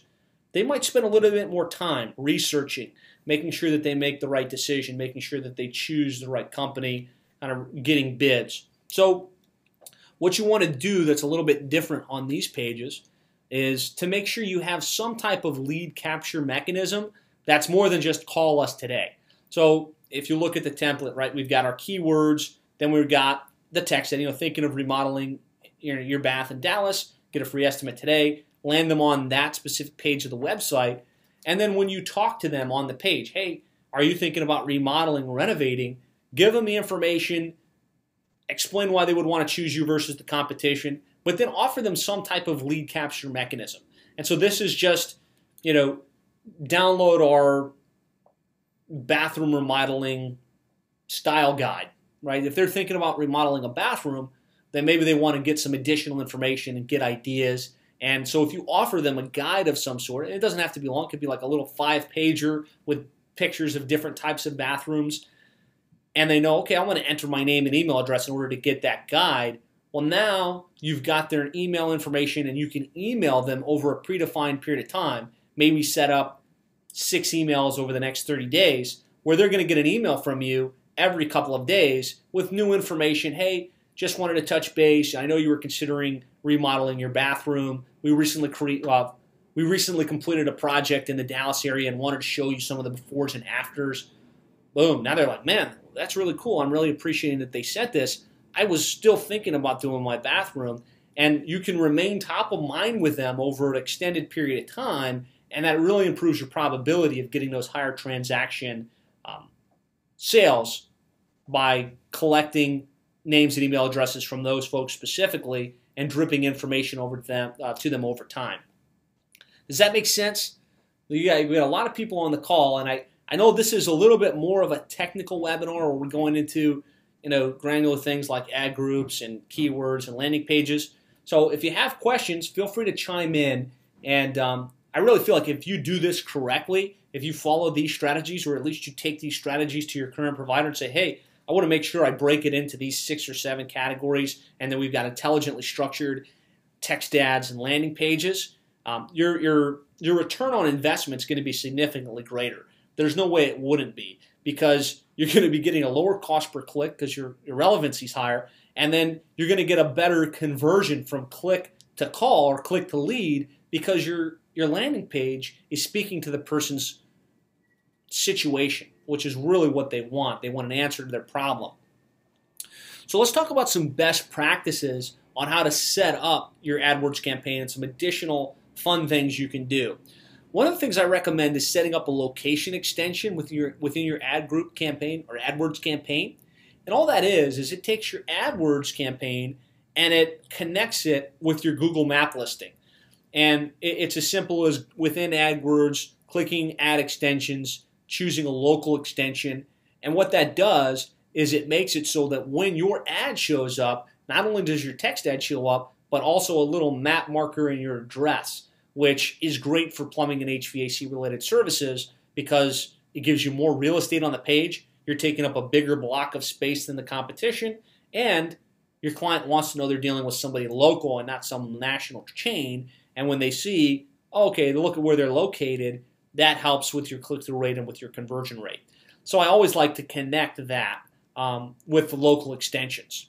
they might spend a little bit more time researching, making sure that they make the right decision, making sure that they choose the right company, kind of getting bids. So what you want to do that's a little bit different on these pages is to make sure you have some type of lead capture mechanism that's more than just call us today. So if you look at the template, right, we've got our keywords, then we've got the text that, thinking of remodeling your bath in Dallas, get a free estimate today, land them on that specific page of the website, and then when you talk to them on the page, hey, are you thinking about remodeling, renovating, give them the information, explain why they would want to choose you versus the competition, but then offer them some type of lead capture mechanism. And so this is just, download our bathroom remodeling style guide, right? If they're thinking about remodeling a bathroom, then maybe they want to get some additional information and get ideas. And so if you offer them a guide of some sort, and it doesn't have to be long, it could be like a little 5-pager with pictures of different types of bathrooms, and they know, okay, I want to enter my name and email address in order to get that guide. Well, now you've got their email information, and you can email them over a predefined period of time, maybe set up 6 emails over the next 30 days, where they're going to get an email from you every couple of days with new information. Hey, just wanted to touch base. I know you were considering remodeling your bathroom. We recently completed a project in the Dallas area and wanted to show you some of the befores and afters. Boom. Now they're like, man, that's really cool. I'm really appreciating that they sent this. I was still thinking about doing my bathroom. And you can remain top of mind with them over an extended period of time, and that really improves your probability of getting those higher transaction sales by collecting names and email addresses from those folks specifically and dripping information over to them over time. Does that make sense? We got a lot of people on the call, and I know this is a little bit more of a technical webinar where we're going into granular things like ad groups and keywords and landing pages. So if you have questions, feel free to chime in. And I really feel like if you do this correctly, if you follow these strategies, or at least you take these strategies to your current provider and say, hey, I want to make sure I break it into these 6 or 7 categories, and then we've got intelligently structured text ads and landing pages, your return on investment is going to be significantly greater. There's no way it wouldn't be, because you're going to be getting a lower cost per click because your relevancy is higher, And then you're going to get a better conversion from click to call or click to lead because your landing page is speaking to the person's situation, which is really what they want. They want an answer to their problem. So let's talk about some best practices on how to set up your AdWords campaign and some additional fun things you can do. One of the things I recommend is setting up a location extension within your ad group campaign or AdWords campaign. And all that is it takes your AdWords campaign and it connects it with your Google Map listing. And it's as simple as within AdWords, clicking Add Extensions, choosing a local extension. And what that does is it makes it so that when your ad shows up, not only does your text ad show up, but also a little map marker in your address, which is great for plumbing and HVAC related services because it gives you more real estate on the page. You're taking up a bigger block of space than the competition, and your client wants to know they're dealing with somebody local and not some national chain. And when they see, okay, look at where they're located, that helps with your click-through rate and with your conversion rate. So I always like to connect that with the local extensions.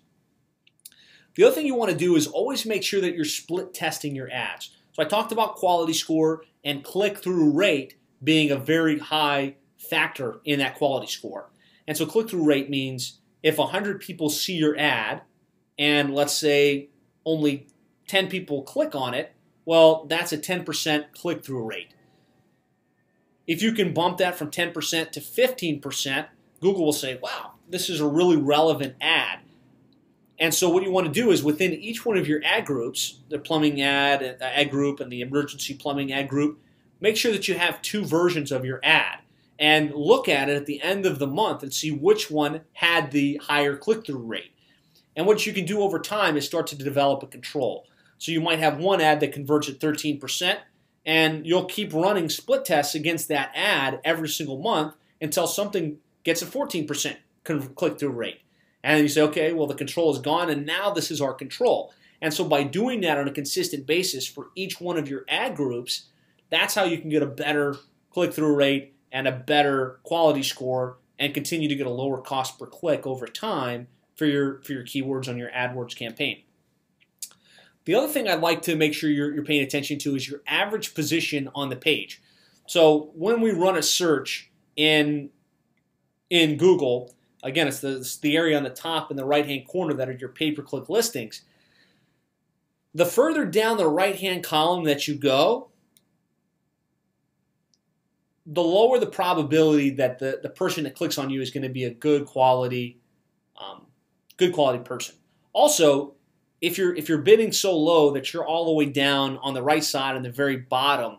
The other thing you want to do is always make sure that you're split testing your ads. So I talked about quality score and click-through rate being a very high factor in that quality score. And so click-through rate means if 100 people see your ad and let's say only 10 people click on it, well, that's a 10% click-through rate. If you can bump that from 10% to 15%, Google will say, wow, this is a really relevant ad. And so what you want to do is within each one of your ad groups, the plumbing ad group and the emergency plumbing ad group, make sure that you have two versions of your ad and look at it at the end of the month and see which one had the higher click-through rate. And what you can do over time is start to develop a control. So you might have one ad that converts at 13%, and you'll keep running split tests against that ad every single month until something gets a 14% click-through rate. And then you say, okay, well, the control is gone, and now this is our control. And so by doing that on a consistent basis for each one of your ad groups, that's how you can get a better click-through rate and a better quality score and continue to get a lower cost per click over time for your keywords on your AdWords campaign. The other thing I'd like to make sure you're paying attention to is your average position on the page. So when we run a search in Google, again, it's the area on the top in the right-hand corner that are your pay-per-click listings. The further down the right-hand column that you go, the lower the probability that the person that clicks on you is going to be a good quality person. Also, if you're bidding so low that you're all the way down on the right side on the very bottom,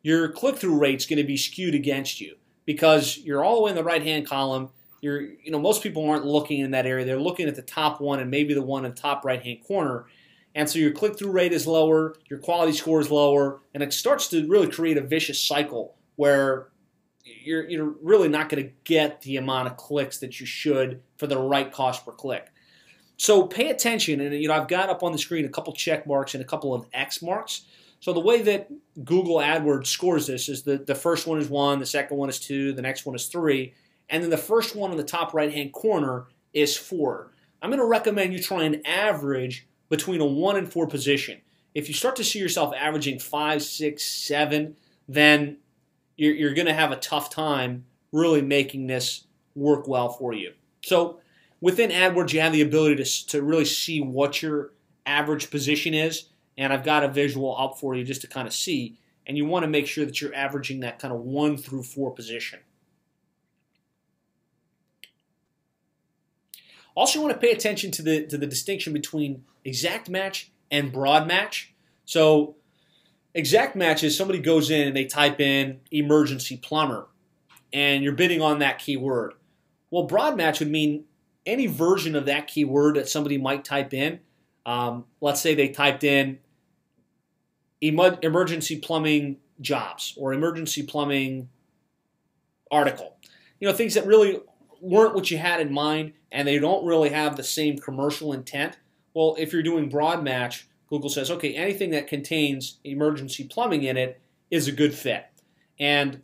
your click-through rate's going to be skewed against you because you're all the way in the right-hand column. Most people aren't looking in that area. They're looking at the top one and maybe the one in the top right-hand corner. And so your click-through rate is lower, your quality score is lower, and it starts to really create a vicious cycle where you're really not going to get the amount of clicks that you should for the right cost per click. So pay attention, and I've got up on the screen a couple check marks and a couple of X marks. So the way that Google AdWords scores this is the first one is 1, the second one is 2, the next one is 3, and then the first one in the top right-hand corner is 4. I'm going to recommend you try and average between a 1 and 4 position. If you start to see yourself averaging 5, 6, 7, then you're going to have a tough time really making this work well for you. So within AdWords, you have the ability to really see what your average position is, and I've got a visual up for you just to kind of see, and you want to make sure that you're averaging that kind of 1 through 4 position. Also, you want to pay attention to the distinction between exact match and broad match. So exact match is somebody goes in and they type in emergency plumber, and you're bidding on that keyword. Well, broad match would mean any version of that keyword that somebody might type in. Let's say they typed in emergency plumbing jobs or emergency plumbing article. Things that really weren't what you had in mind and they don't really have the same commercial intent. Well, if you're doing broad match, Google says, okay, anything that contains emergency plumbing in it is a good fit. And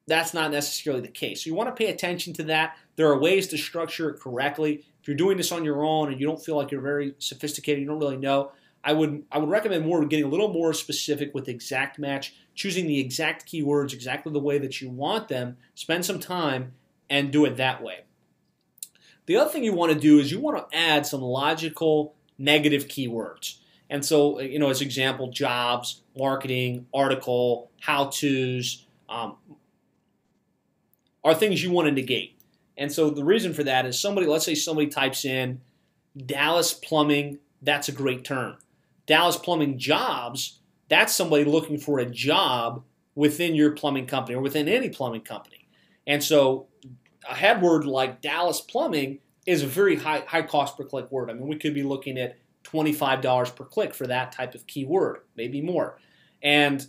that's not necessarily the case. So you want to pay attention to that. There are ways to structure it correctly. if you're doing this on your own and you don't feel like you're very sophisticated, you don't really know, I would recommend more getting a little more specific with exact match, choosing the exact keywords exactly the way that you want them, spend some time, and do it that way. The other thing you want to do is you want to add some logical negative keywords. And so, as example, jobs, marketing, article, how-tos are things you want to negate. And so the reason for that is let's say somebody types in Dallas plumbing, that's a great term. Dallas plumbing jobs, that's somebody looking for a job within your plumbing company or within any plumbing company. And so a head word like Dallas plumbing is a very high cost per click word. I mean, we could be looking at $25 per click for that type of keyword, maybe more. And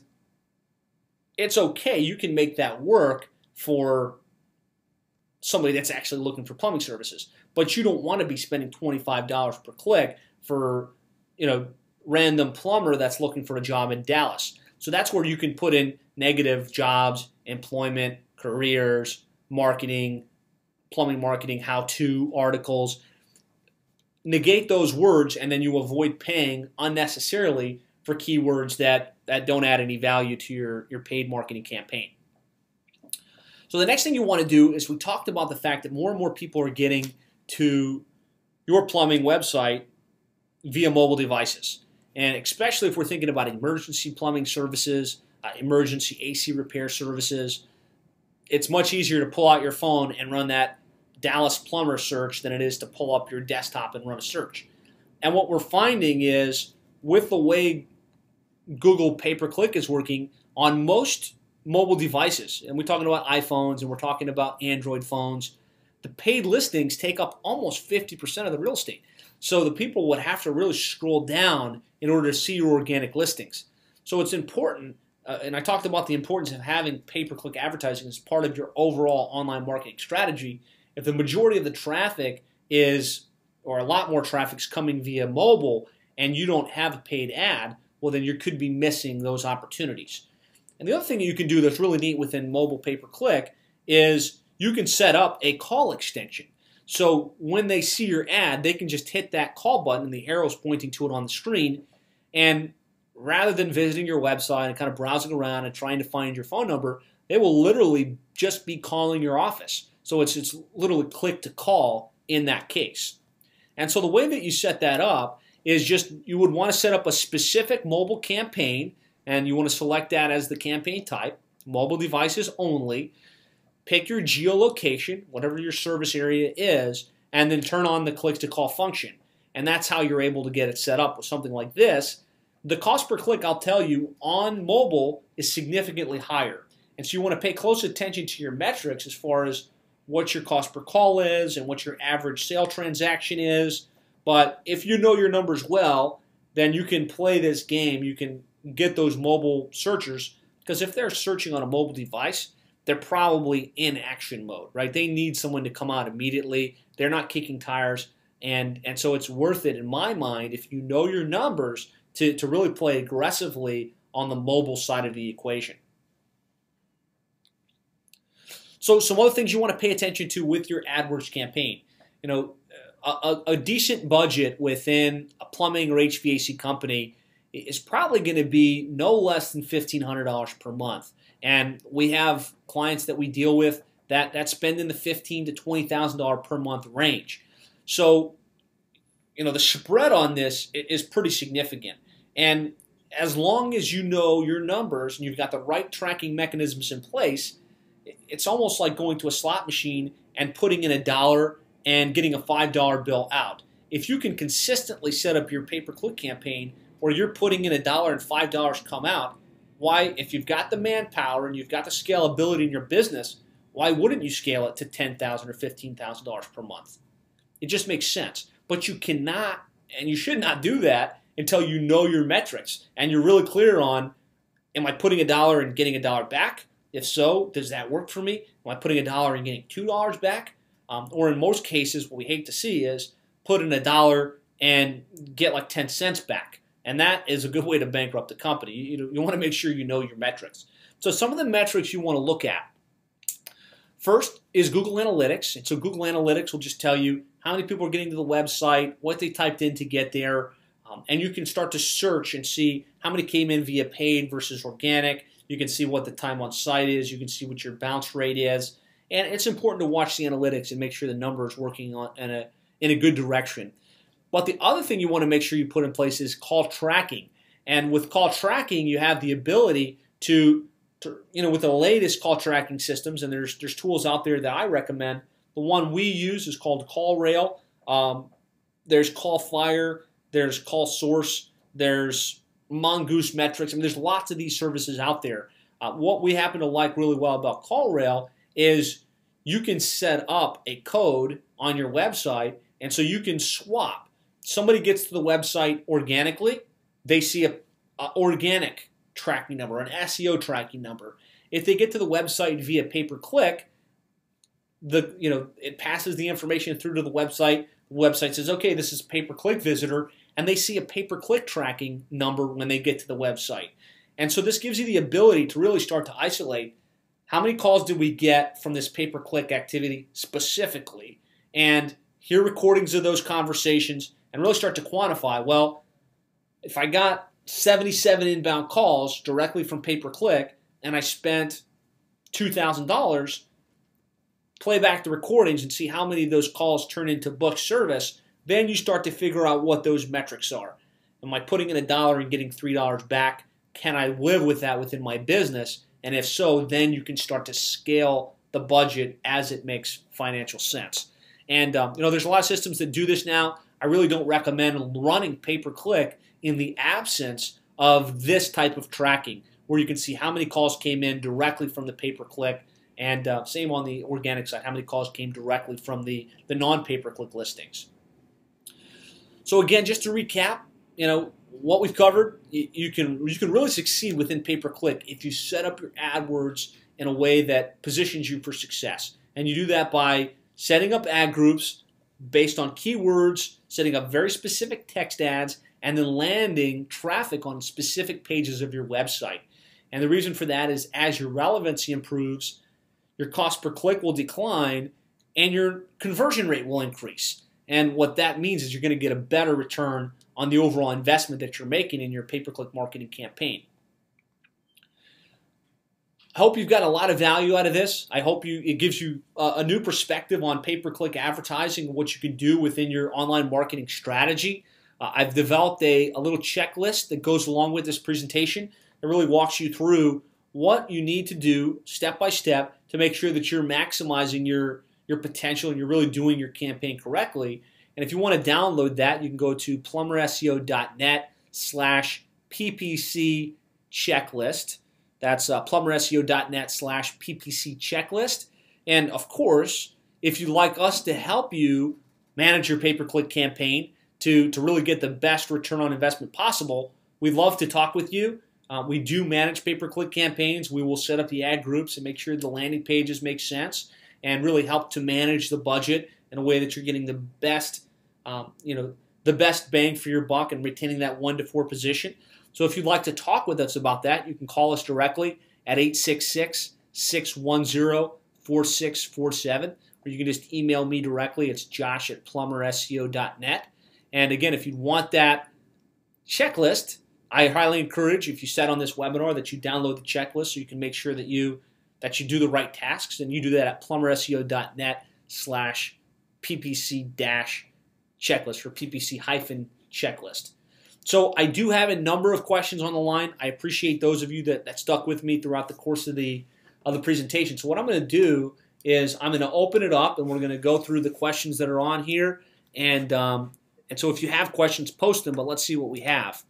it's okay. You can make that work for somebody that's actually looking for plumbing services. But you don't want to be spending $25 per click for, random plumber that's looking for a job in Dallas. So that's where you can put in negative jobs, employment, careers, marketing, plumbing marketing, how-to articles. Negate those words, and then you avoid paying unnecessarily for keywords that don't add any value to your paid marketing campaign. So the next thing you want to do is we talked about the fact that more and more people are getting to your plumbing website via mobile devices. And especially if we're thinking about emergency plumbing services, emergency AC repair services, it's much easier to pull out your phone and run that Dallas plumber search than it is to pull up your desktop and run a search. And what we're finding is with the way Google pay-per-click is working on most mobile devices, and we're talking about iPhones and we're talking about Android phones, the paid listings take up almost 50% of the real estate. So the people would have to really scroll down in order to see your organic listings. So it's important, and I talked about the importance of having pay-per-click advertising as part of your overall online marketing strategy. If the majority of the traffic is, or a lot more traffic is coming via mobile and you don't have a paid ad, well then you could be missing those opportunities. And the other thing that you can do that's really neat within mobile pay-per-click is you can set up a call extension. So when they see your ad, they can just hit that call button and the arrow's pointing to it on the screen. And rather than visiting your website and kind of browsing around and trying to find your phone number, they will literally just be calling your office. So it's literally click to call in that case. And so the way that you set that up is just you would want to set up a specific mobile campaign, and you want to select that as the campaign type, mobile devices only. Pick your geolocation, whatever your service area is, and then turn on the click to call function. And that's how you're able to get it set up with something like this. The cost per click, I'll tell you, on mobile is significantly higher. And so you want to pay close attention to your metrics as far as what your cost per call is and what your average sale transaction is. But if you know your numbers well, then you can play this game. You can get those mobile searchers, because if they're searching on a mobile device, they're probably in action mode, right? They need someone to come out immediately. They're not kicking tires. And so it's worth it, in my mind, if you know your numbers, to really play aggressively on the mobile side of the equation. So some other things you want to pay attention to with your AdWords campaign. A decent budget within a plumbing or HVAC company is probably going to be no less than $1,500 per month. And we have clients that we deal with that spend in the $15,000 to $20,000 per month range. So, the spread on this is pretty significant. And as long as you know your numbers and you've got the right tracking mechanisms in place, it's almost like going to a slot machine and putting in $1 and getting a $5 bill out. If you can consistently set up your pay-per-click campaign where you're putting in $1 and $5 come out, why, if you've got the manpower and you've got the scalability in your business, why wouldn't you scale it to $10,000 or $15,000 per month? It just makes sense. But you cannot, and you should not do that until you know your metrics and you're really clear on, am I putting $1 and getting $1 back? If so, does that work for me? Am I putting $1 and getting $2 back? Or in most cases, what we hate to see is put in $1 and get like 10 cents back. And that is a good way to bankrupt the company. You want to make sure you know your metrics. So some of the metrics you want to look at. First is Google Analytics. And so Google Analytics will just tell you how many people are getting to the website, what they typed in to get there, and you can start to search and see how many came in via paid versus organic. You can see what the time on site is. You can see what your bounce rate is. And it's important to watch the analytics and make sure the number is working in a good direction. But the other thing you want to make sure you put in place is call tracking. And with call tracking, you have the ability to with the latest call tracking systems, and there's tools out there that I recommend. The one we use is called CallRail. There's CallFire. There's CallSource. There's Mongoose Metrics. I mean, there's lots of these services out there. What we happen to like really well about CallRail is you can set up a code on your website, and so you can swap. Somebody gets to the website organically, they see a organic tracking number, an SEO tracking number. If they get to the website via pay-per-click, it passes the information through to the website. The website says, okay, this is a pay-per-click visitor, and they see a pay-per-click tracking number when they get to the website. And so this gives you the ability to really start to isolate how many calls did we get from this pay-per-click activity specifically, and hear recordings of those conversations and really start to quantify, well, if I got 77 inbound calls directly from pay-per-click and I spent $2,000, play back the recordings and see how many of those calls turn into booked service, then you start to figure out what those metrics are. Am I putting in $1 and getting $3 back? Can I live with that within my business? And if so, then you can start to scale the budget as it makes financial sense. And there's a lot of systems that do this now. I really don't recommend running pay-per-click in the absence of this type of tracking, where you can see how many calls came in directly from the pay-per-click, and same on the organic side, how many calls came directly from the non-pay-per-click listings. So again, just to recap, what we've covered, you can really succeed within pay-per-click if you set up your AdWords in a way that positions you for success. And you do that by setting up ad groups based on keywords, setting up very specific text ads, and then landing traffic on specific pages of your website. And the reason for that is as your relevancy improves, your cost per click will decline and your conversion rate will increase. And what that means is you're going to get a better return on the overall investment that you're making in your pay-per-click marketing campaign. I hope you've got a lot of value out of this. I hope it gives you a new perspective on pay-per-click advertising and what you can do within your online marketing strategy. I've developed a little checklist that goes along with this presentation that really walks you through what you need to do step by step to make sure that you're maximizing your potential and you're really doing your campaign correctly. And if you want to download that, you can go to plumberseo.net/PPC checklist. That's plumberseo.net/PPC checklist. And of course, if you'd like us to help you manage your pay-per-click campaign to really get the best return on investment possible, we'd love to talk with you. We do manage pay-per-click campaigns. We will set up the ad groups and make sure the landing pages make sense and really help to manage the budget in a way that you're getting the best, the best bang for your buck and retaining that 1 to 4 position. So if you'd like to talk with us about that, you can call us directly at 866-610-4647, or you can just email me directly. It's josh@plumberseo.net. And again, if you want that checklist, I highly encourage, if you sat on this webinar, that you download the checklist so you can make sure that you do the right tasks, and you do that at plumberseo.net/PPC-checklist or PPC-checklist. So I do have a number of questions on the line. I appreciate those of you that stuck with me throughout the course of the presentation. So what I'm going to do is I'm going to open it up, and we're going to go through the questions that are on here. And so if you have questions, post them, but let's see what we have.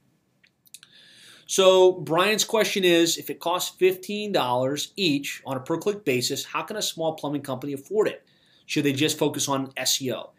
So Brian's question is, if it costs $15 each on a per-click basis, how can a small plumbing company afford it? Should they just focus on SEO?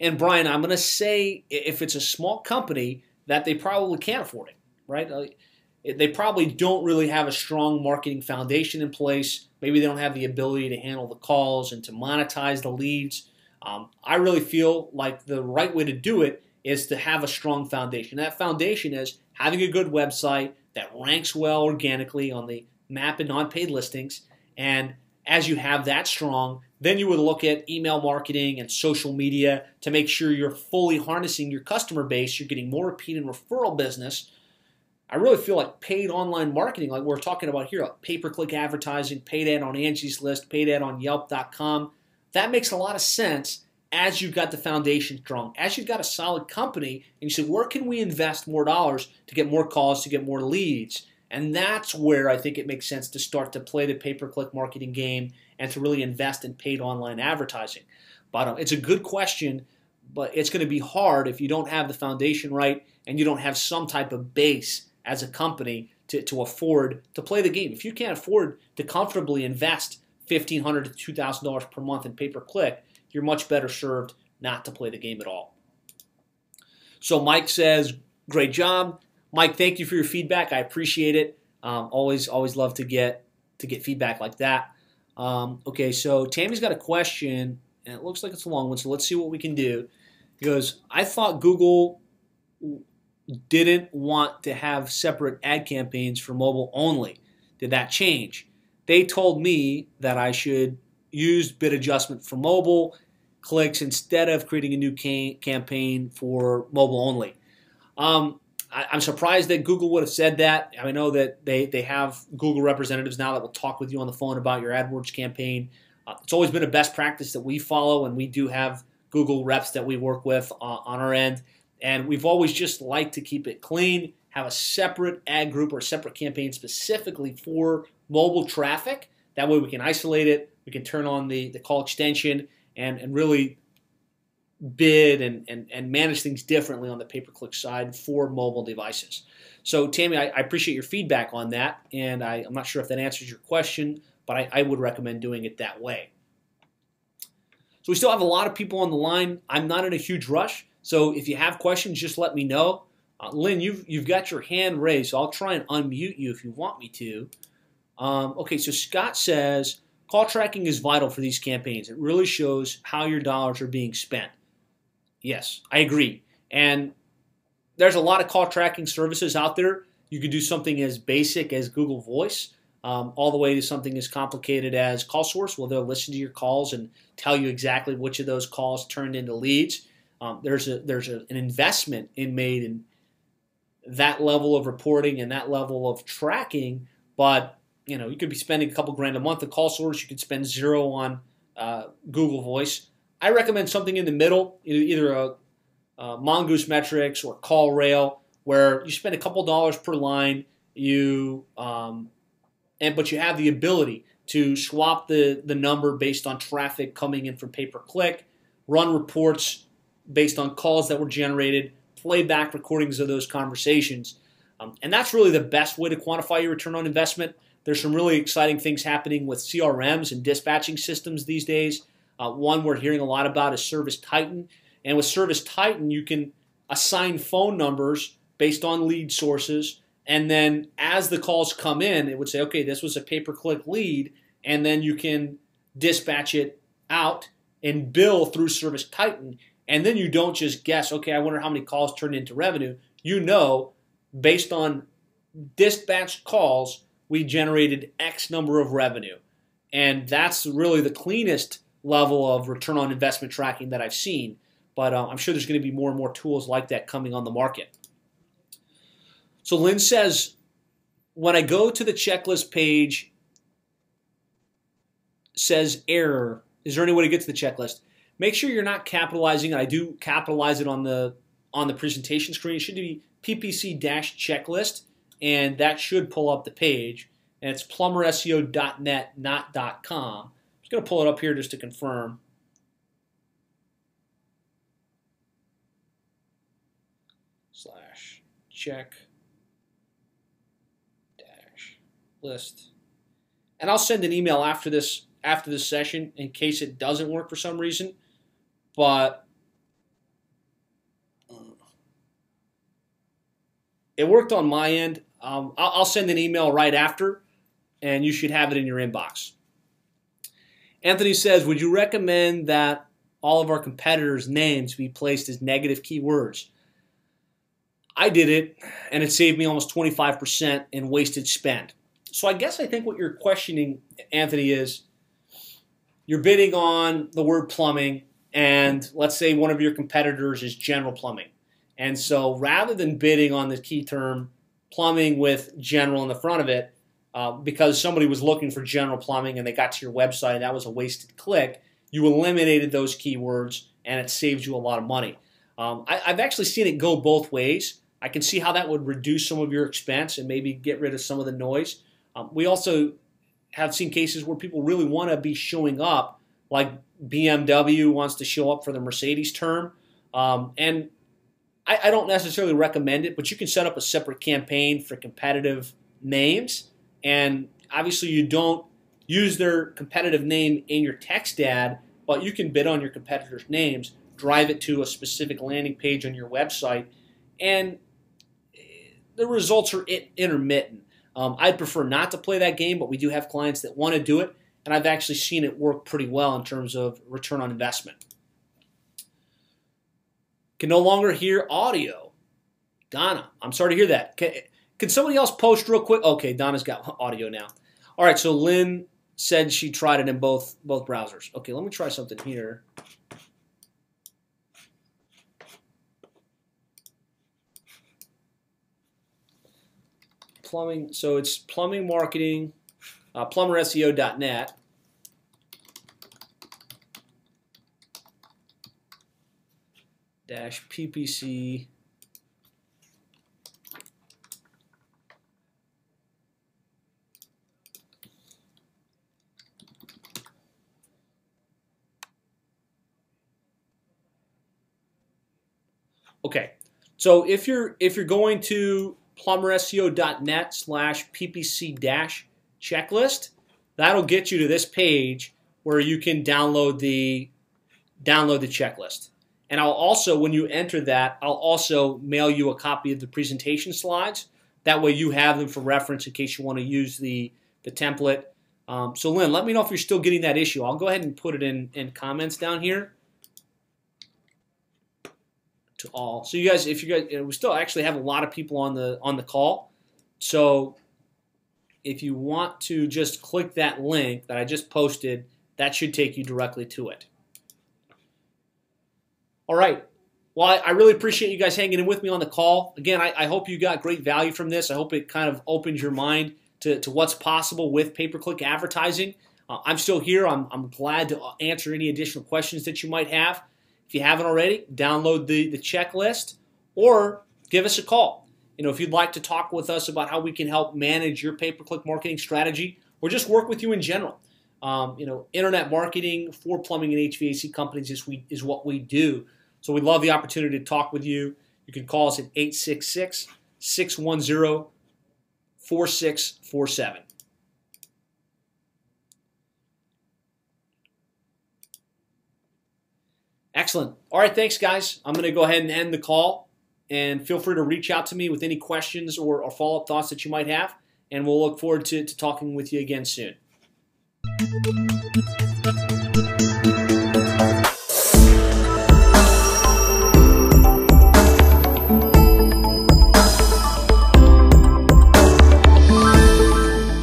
And Brian, I'm going to say if it's a small company, that they probably can't afford it, right? They probably don't really have a strong marketing foundation in place. Maybe they don't have the ability to handle the calls and to monetize the leads. I really feel like the right way to do it is to have a strong foundation. That foundation is having a good website that ranks well organically on the map and non-paid listings, and as you have that strong, then you would look at email marketing and social media to make sure you're fully harnessing your customer base. You're getting more repeat and referral business. I really feel like paid online marketing, like we're talking about here, like pay-per-click advertising, paid ad on Angie's List, paid ad on Yelp.com, that makes a lot of sense as you've got the foundation strong, as you've got a solid company, and you say, where can we invest more dollars to get more calls, to get more leads? And that's where I think it makes sense to start to play the pay-per-click marketing game and to really invest in paid online advertising. But it's a good question, but it's going to be hard if you don't have the foundation right and you don't have some type of base as a company to afford to play the game. If you can't afford to comfortably invest $1,500 to $2,000 per month in pay-per-click, you're much better served not to play the game at all. So Mike says, great job. Mike, thank you for your feedback. I appreciate it. Always love to get feedback like that. Okay, so Tammy's got a question, and it looks like it's a long one, so let's see what we can do. He goes, I thought Google didn't want to have separate ad campaigns for mobile only. Did that change? They told me that I should use bid adjustment for mobile clicks instead of creating a new campaign for mobile only. I'm surprised that Google would have said that. I know that they have Google representatives now that will talk with you on the phone about your AdWords campaign. It's always been a best practice that we follow, and we do have Google reps that we work with on our end. And we've always just liked to keep it clean, have a separate ad group or a separate campaign specifically for mobile traffic. That way we can isolate it, we can turn on the call extension, and really bid and manage things differently on the pay-per-click side for mobile devices. So Tammy, I appreciate your feedback on that, and I'm not sure if that answers your question, but I would recommend doing it that way. So we still have a lot of people on the line. I'm not in a huge rush, so if you have questions, just let me know. Lynn, you've got your hand raised, so I'll try and unmute you if you want me to. Okay, so Scott says, call tracking is vital for these campaigns. It really shows how your dollars are being spent. Yes, I agree. And there's a lot of call tracking services out there. You could do something as basic as Google Voice, all the way to something as complicated as Call Source, where they'll listen to your calls and tell you exactly which of those calls turned into leads. There's an investment made in that level of reporting and that level of tracking, but you could be spending a couple grand a month on Call Source. You could spend zero on Google Voice. I recommend something in the middle, either a Mongoose Metrics or Call Rail, where you spend a couple dollars per line, but you have the ability to swap the number based on traffic coming in from pay-per-click, run reports based on calls that were generated, play back recordings of those conversations. And that's really the best way to quantify your return on investment. There's some really exciting things happening with CRMs and dispatching systems these days. One we're hearing a lot about is Service Titan. And with Service Titan, you can assign phone numbers based on lead sources. And then as the calls come in, it would say, okay, this was a pay-per-click lead. And then you can dispatch it out and bill through Service Titan. And then you don't just guess, okay, I wonder how many calls turned into revenue. You know, based on dispatched calls, we generated X number of revenue. And that's really the cleanest level of return on investment tracking that I've seen. But I'm sure there's going to be more and more tools like that coming on the market. So Lynn says, when I go to the checklist page, says error. Is there any way to get to the checklist? Make sure you're not capitalizing. I do capitalize it on the presentation screen. It should be PPC-checklist, and that should pull up the page. And it's plumberseo.net, not .com. I'm just going to pull it up here just to confirm. /check -list. And I'll send an email after this session in case it doesn't work for some reason. But it worked on my end. I'll send an email right after, and you should have it in your inbox. Anthony says, would you recommend that all of our competitors' names be placed as negative keywords? I did it, and it saved me almost 25% in wasted spend. So I guess I think what you're questioning, Anthony, is you're bidding on the word plumbing, and let's say one of your competitors is general plumbing. And so rather than bidding on the key term plumbing with general in the front of it, because somebody was looking for general plumbing and they got to your website and that was a wasted click, you eliminated those keywords and it saves you a lot of money. I've actually seen it go both ways. I can see how that would reduce some of your expense and maybe get rid of some of the noise. We also have seen cases where people really want to be showing up, like BMW wants to show up for the Mercedes term. And I don't necessarily recommend it, but you can set up a separate campaign for competitive names. And obviously you don't use their competitive name in your text ad, but you can bid on your competitors' names, drive it to a specific landing page on your website, and the results are intermittent. I'd prefer not to play that game, but we do have clients that want to do it, and I've actually seen it work pretty well in terms of return on investment. Can no longer hear audio. Donna, I'm sorry to hear that. Can somebody else post real quick? Okay, Donna's got audio now. All right, so Lynn said she tried it in both browsers. Okay, let me try something here. Plumbing, so it's plumbing marketing, plumberseo.net. -PPC. Okay, so if you're going to plumberseo.net/ppc-checklist, that'll get you to this page where you can download the checklist. And I'll also, when you enter that, I'll also mail you a copy of the presentation slides. That way you have them for reference in case you want to use the template. So Lynn, let me know if you're still getting that issue. I'll go ahead and put it in comments down here to all. So you guys, we still actually have a lot of people on the call. So if you want to just click that link that I just posted, that should take you directly to it. All right. Well, I really appreciate you guys hanging in with me on the call. Again, I hope you got great value from this. I hope it kind of opens your mind to what's possible with pay-per-click advertising. I'm still here. I'm glad to answer any additional questions that you might have. If you haven't already, download the checklist or give us a call. If you'd like to talk with us about how we can help manage your pay-per-click marketing strategy or just work with you in general. Internet marketing for plumbing and HVAC companies is what we do. So we'd love the opportunity to talk with you. You can call us at 866-610-4647. Excellent. All right, thanks, guys. I'm going to go ahead and end the call. And feel free to reach out to me with any questions or follow-up thoughts that you might have. And we'll look forward to talking with you again soon.